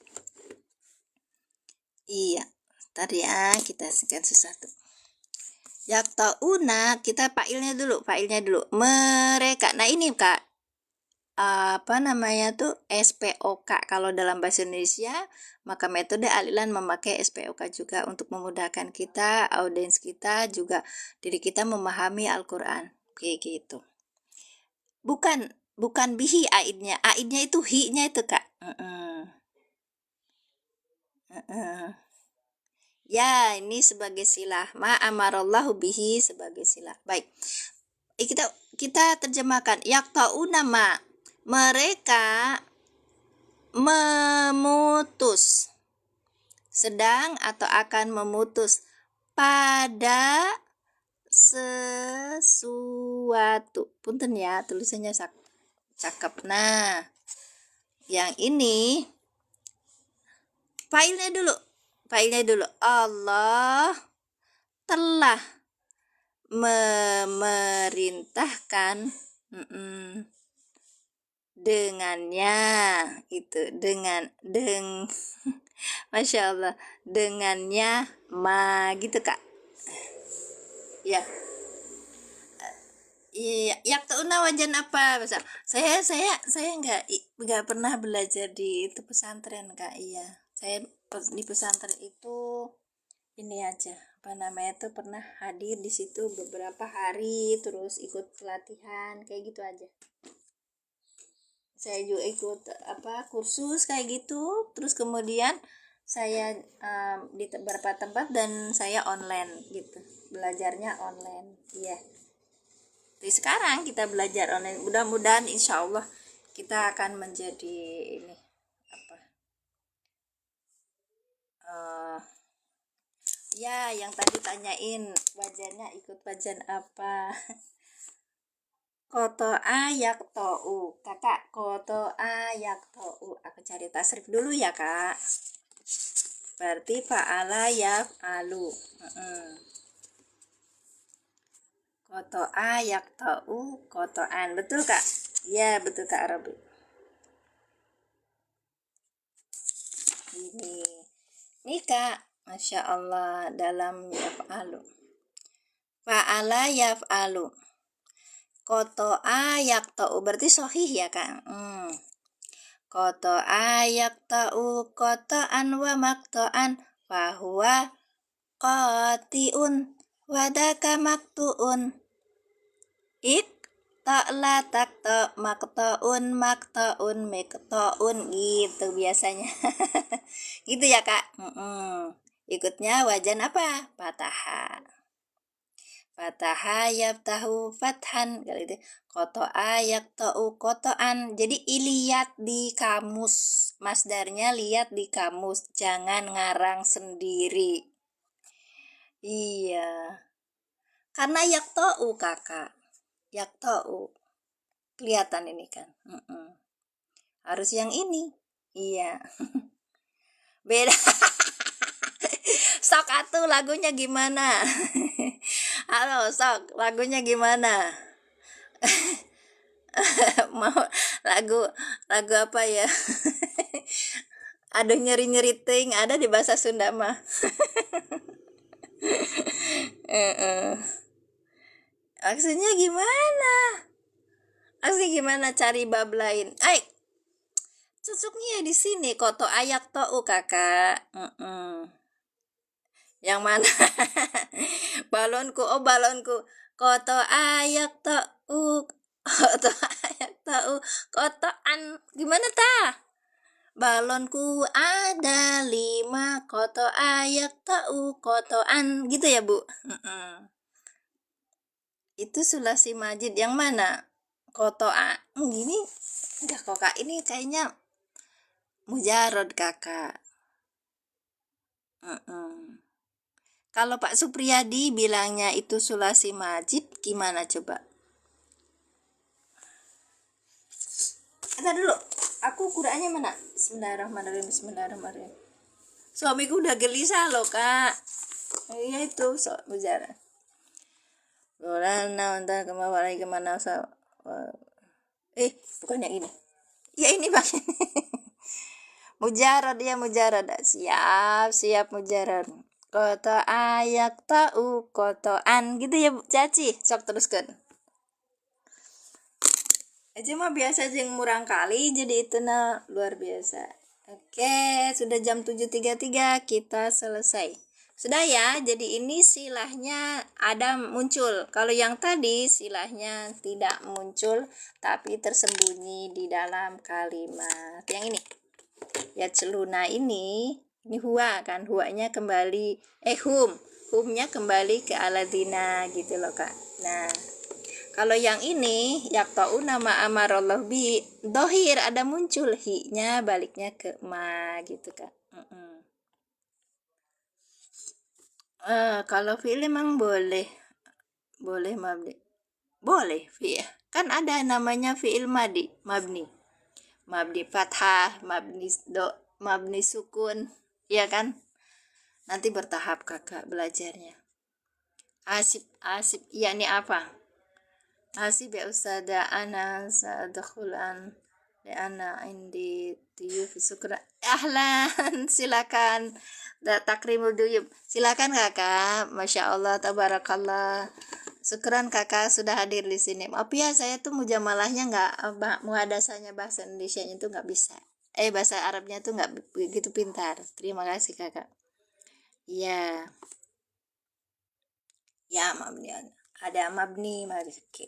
Iya, tadi ya kita singkat sesuatu. Yaktauna, kita failnya dulu. Mereka. Nah, ini Kak, apa namanya tuh SPOK. Kalau dalam bahasa Indonesia, maka metode alilan memakai SPOK juga untuk memudahkan kita, audiens kita, juga diri kita memahami Al-Qur'an. Kayak gitu. Bukan bihi aidnya itu hi-nya itu Kak. Ya, ini sebagai silah. Ma amarallahu bihi sebagai silah. Baik. Kita terjemahkan. Yaktauna ma. Mereka memutus. Sedang atau akan memutus pada sesuatu. Punten ya, tulisannya cakep. Nah, yang ini Failnya dulu. Allah telah memerintahkan dengannya itu Masya Allah, dengannya gitu Kak. Ya. Iya, yaktauna wajan apa? Saya nggak pernah belajar di itu pesantren Kak. Iya, saya di pesantren itu ini aja, apa namanya tuh pernah hadir di situ beberapa hari, terus ikut pelatihan kayak gitu aja. Saya juga ikut kursus kayak gitu, terus kemudian saya di beberapa tempat dan saya online gitu, belajarnya online. Iya. Jadi sekarang kita belajar online, mudah-mudahan insya Allah kita akan menjadi ini ya yang tadi tanyain wajannya ikut wajan apa. Koto ayak tou Kakak, koto ayak tou aku cari tasrif dulu ya Kak. Berarti fa'ala yaf'alu. Koto ayak tou kotoan, betul Kak? Ya betul Kak Arabi. Ini Kak, Masya Allah, dalam yaf'alu. Fa'ala yaf'alu. Koto ayak tou berarti sohih ya Kak. Koto ayak tou kotoan wa maktoan fahuwa kotiun wadaka maktuun. Ik la takto maktoun mektoun gitu biasanya. Gitu ya Kak. Ikutnya wajan apa? Fataha yaftahu fathan kali itu. Koto ayak tau kotoan. Jadi lihat di kamus, masdarnya lihat di kamus, jangan ngarang sendiri. Iya, karena yak tau Kakak, yak tau kelihatan ini kan. Harus yang ini. Iya. Beda. Sok atuh lagunya gimana? Halo sok, lagunya gimana? Mau lagu apa ya? Aduh nyeri ting ada di bahasa Sunda mah. Maksudnya gimana? Maksudnya gimana cari bab lain? Cocoknya di sini koto ayak tou Kakak. Yang mana? balonku koto ayak tou koto ayak tou kotoan gimana tah? Balonku ada 5 koto ayak tau kotoan gitu ya Bu. Itu sulasi majid yang mana? Kotoan gini enggak kok Kak, ini kayaknya mujarod Kakak. Kalau Pak Supriyadi bilangnya itu sulasi majid gimana coba? Bentar dulu, aku Qur'annya mana? Bismillahirrahmanirrahim. Bismillahirrahmanirrahim. Suamiku udah gelisah loh kak. Iya itu mujarad. Lorana entah kemana kemana bukan yang ini. Ya ini bang. Mujarad ya mujarad. Siap mujarad. Koto ayak tau kotoan gitu ya Caci. Sok teruskan. Aja mah biasa yang murang kali jadi itu luar biasa. Oke, sudah jam 7.33 kita selesai. Sudah ya, jadi ini silahnya ada muncul. Kalau yang tadi silahnya tidak muncul tapi tersembunyi di dalam kalimat. Yang ini. Ya celuna ini huwa kan, huwanya kembali humnya kembali ke aladina gitu loh kak. Nah, kalau yang ini yaktauna ma amarallah bi dohir ada muncul hi-nya baliknya ke ma gitu kak. Kalau fi'il emang boleh mabni. Boleh fi'il. Kan ada namanya fi'il mabni fathah, mabni sukun, ya kan? Nanti bertahap kakak belajarnya. Asib, yakni apa? Asib ya ustada ana sadakhulan ana indi duyuf syukran. Ahlan, silakan. Takrimul duyuf. Silakan kakak. Masya Allah, tabarakallah. Syukran kakak sudah hadir di sini. Maaf ya saya tuh mujamalahnya muhadasahnya bahasa Indonesianya tuh nggak bisa. Bahasa Arabnya tuh nggak begitu pintar. Terima kasih kakak. Ya. Ya mabni ada mabni oke.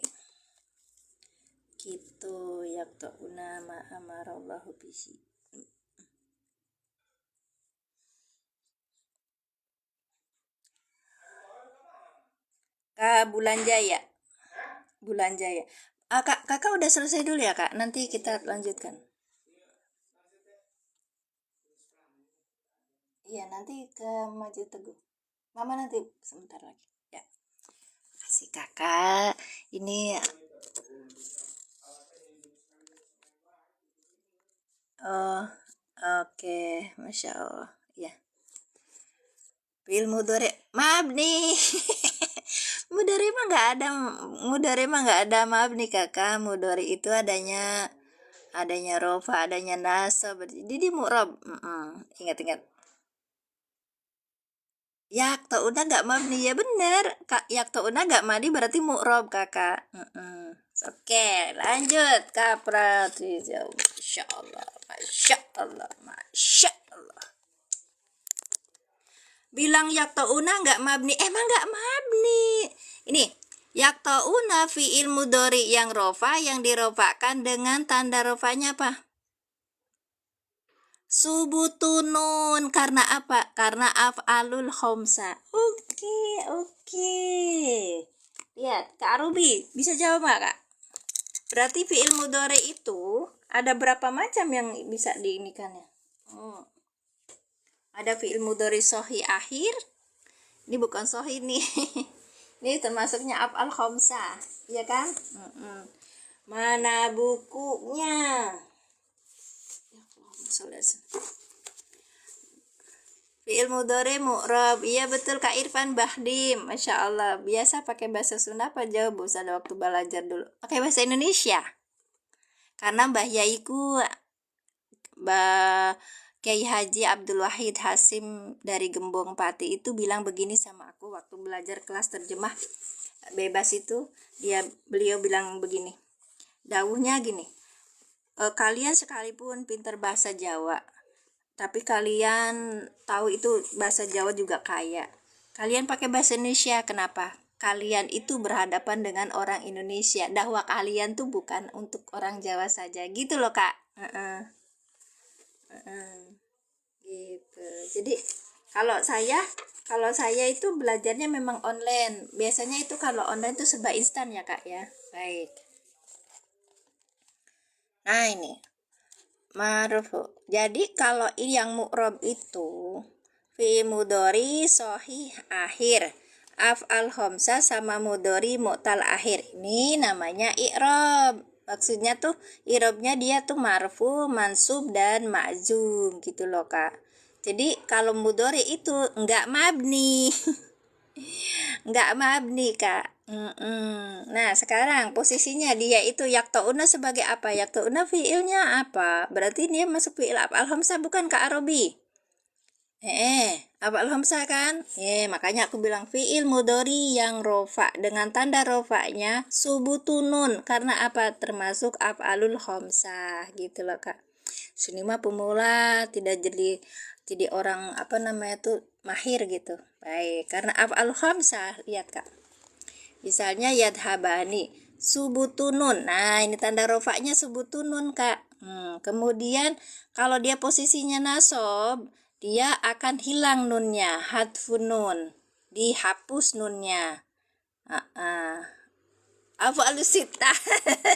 Gitu yaktauna ma amarallahu bihi. Bulan Jaya. Kakak udah selesai dulu ya kak. Nanti kita lanjutkan. Iya nanti ke Masjid Teguh. Mama nanti sebentar lagi. Ya. Kasih kakak. Ini. Oh, oke. Masya Allah. Ya. Fi'il mudhari mabni. Mudhari mah nggak ada mabni kakak. Mudhari itu adanya rofa, adanya nasab. Jadi mu'rab. Ingat. Yaktauna nggak mabni ya bener. Yaktauna nggak mabni berarti mu'rab kakak. Oke, lanjut kaprat. Masya Allah. Bilang yaktauna nggak mabni, emang nggak mabni. Ini yaktauna fi'il mudhari yang rofa, yang dirofakan dengan tanda rofanya apa? Subutunun. Karena apa? Karena af'alul khomsa. Oke. Lihat, Kak Ruby bisa jawab nggak kak? Berarti fi'il mudhari itu ada berapa macam yang bisa diinikannya? Ada fi'il mudhari sahih akhir. Ini bukan sahih nih. Ini termasuknya af'al khamsah, ya kan? Mana bukunya? Fi'il mudhari mu'rab. Iya betul Kak Irfan Bahdim. Masya Allah. Biasa pakai bahasa Sunda apa Jawa? Bosan ada waktu belajar dulu. Pakai bahasa Indonesia. Karena Mbah Yaiku Kiai Haji Abdul Wahid Hasim dari Gembong Pati itu bilang begini sama aku waktu belajar kelas terjemah bebas itu. Beliau bilang begini. Dawuhnya gini. Kalian sekalipun pintar bahasa Jawa, tapi kalian tahu itu bahasa Jawa juga kaya. Kalian pakai bahasa Indonesia, kenapa? Kalian itu berhadapan dengan orang Indonesia. Dakwah kalian tuh bukan untuk orang Jawa saja, gitu loh kak. Gitu. Jadi kalau saya itu belajarnya memang online. Biasanya itu kalau online tuh serba instan ya kak ya. Baik. Nah ini marfu. Jadi kalau yang mu'rab itu fi mudhari sahih akhir, af'al khamsah sama mudhari mu'tal akhir. Ini namanya i'rab. Maksudnya tuh irobnya dia tuh marfu, mansub, dan ma'zum gitu loh kak. Jadi kalau mudhari itu nggak mabni. Nggak mabni kak. Nah sekarang posisinya dia itu yaktauna sebagai apa? Yaktauna fiilnya apa? Berarti dia masuk fiil af'al hamzah bukan kak Arobi? Af'al hamzah kan? Makanya aku bilang fiil mudhari yang rofa dengan tanda rofanya subutunun karena apa? Termasuk af'alul hamzah gitu loh kak. Sini mah pemula tidak jadi orang apa namanya tuh mahir gitu. Baik, karena af'alul hamzah lihat kak. Misalnya yadhabani subutunun. Nah, ini tanda rofaknya subutunun, Kak. Kemudian kalau dia posisinya nasob, dia akan hilang nunnya, hadfun nun. Dihapus nunnya. Af'alus sita.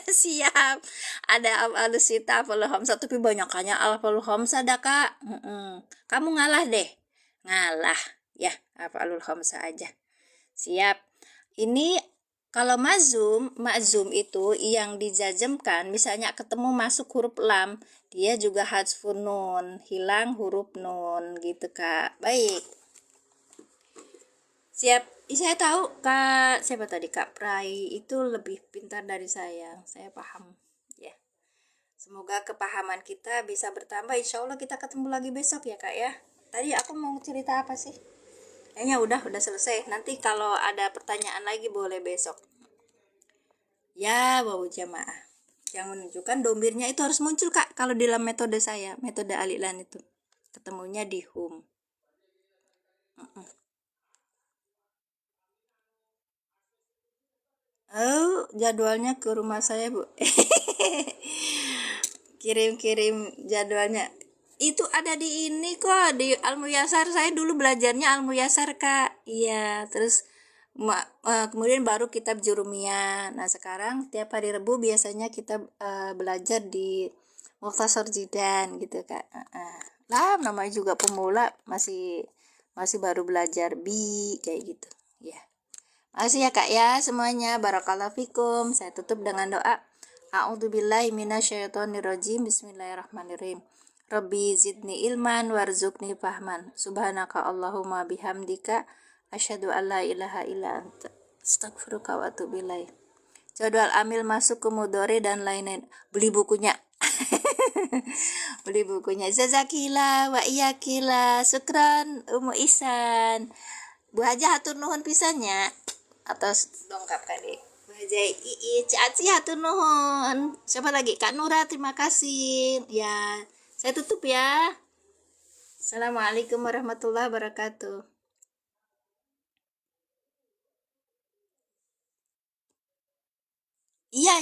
Siap. Ada af'alus sita, af'alul hamzah, tapi banyakannya af'alul hamzah dah, Kak. Kamu ngalah deh. Ngalah. Ya, af'alul hamzah aja. Siap. Ini kalau ma'zum itu yang dijazmkan, misalnya ketemu masuk huruf lam, dia juga hadfun nun, hilang huruf nun gitu kak. Baik. Siap. Saya tahu kak, siapa tadi kak Prai itu lebih pintar dari saya paham. Ya. Semoga kepahaman kita bisa bertambah. Insya Allah kita ketemu lagi besok ya kak ya. Tadi aku mau cerita apa sih? Kayaknya udah selesai. Nanti kalau ada pertanyaan lagi boleh besok. Ya, wow jamaah. Yang menunjukkan domirnya itu harus muncul kak. Kalau dalam metode saya, metode alilan itu ketemunya di hum. Oh, jadwalnya ke rumah saya bu. Kirim jadwalnya. Itu ada di ini kok di Al-Muyasar. Saya dulu belajarnya Al-Muyasar kak. Iya, terus kemudian baru kitab Jurumiyah. Nah sekarang tiap hari Rebu biasanya kita belajar di Mukhtasar Jidan gitu kak. Lah namanya juga pemula, masih baru belajar kayak gitu ya. Makasih ya kak ya semuanya. Barakallahu fikum. Saya tutup dengan doa. A'udzubillahi minasyaitonirrajim. Bismillahirrahmanirrahim. Rabbi zidni ilman warzuqni fahman. Subhanaka Allahumma bihamdika asyhadu an la ilaha illa anta astaghfiruka wa atubu ilaik. Jadwal amil masuk ke mudhari dan lain-lain. Beli bukunya. Beli bukunya. Jazakillah wa iyakillah. Syukran Umu Ihsan. Bu Haja hatur nuhun pisannya. Atau dongkap kali. Bu Haja Ciaci hatur nuhun. Siapa lagi? Kak Nura, terima kasih. Ya, saya tutup ya. Assalamualaikum warahmatullahi wabarakatuh. Iya.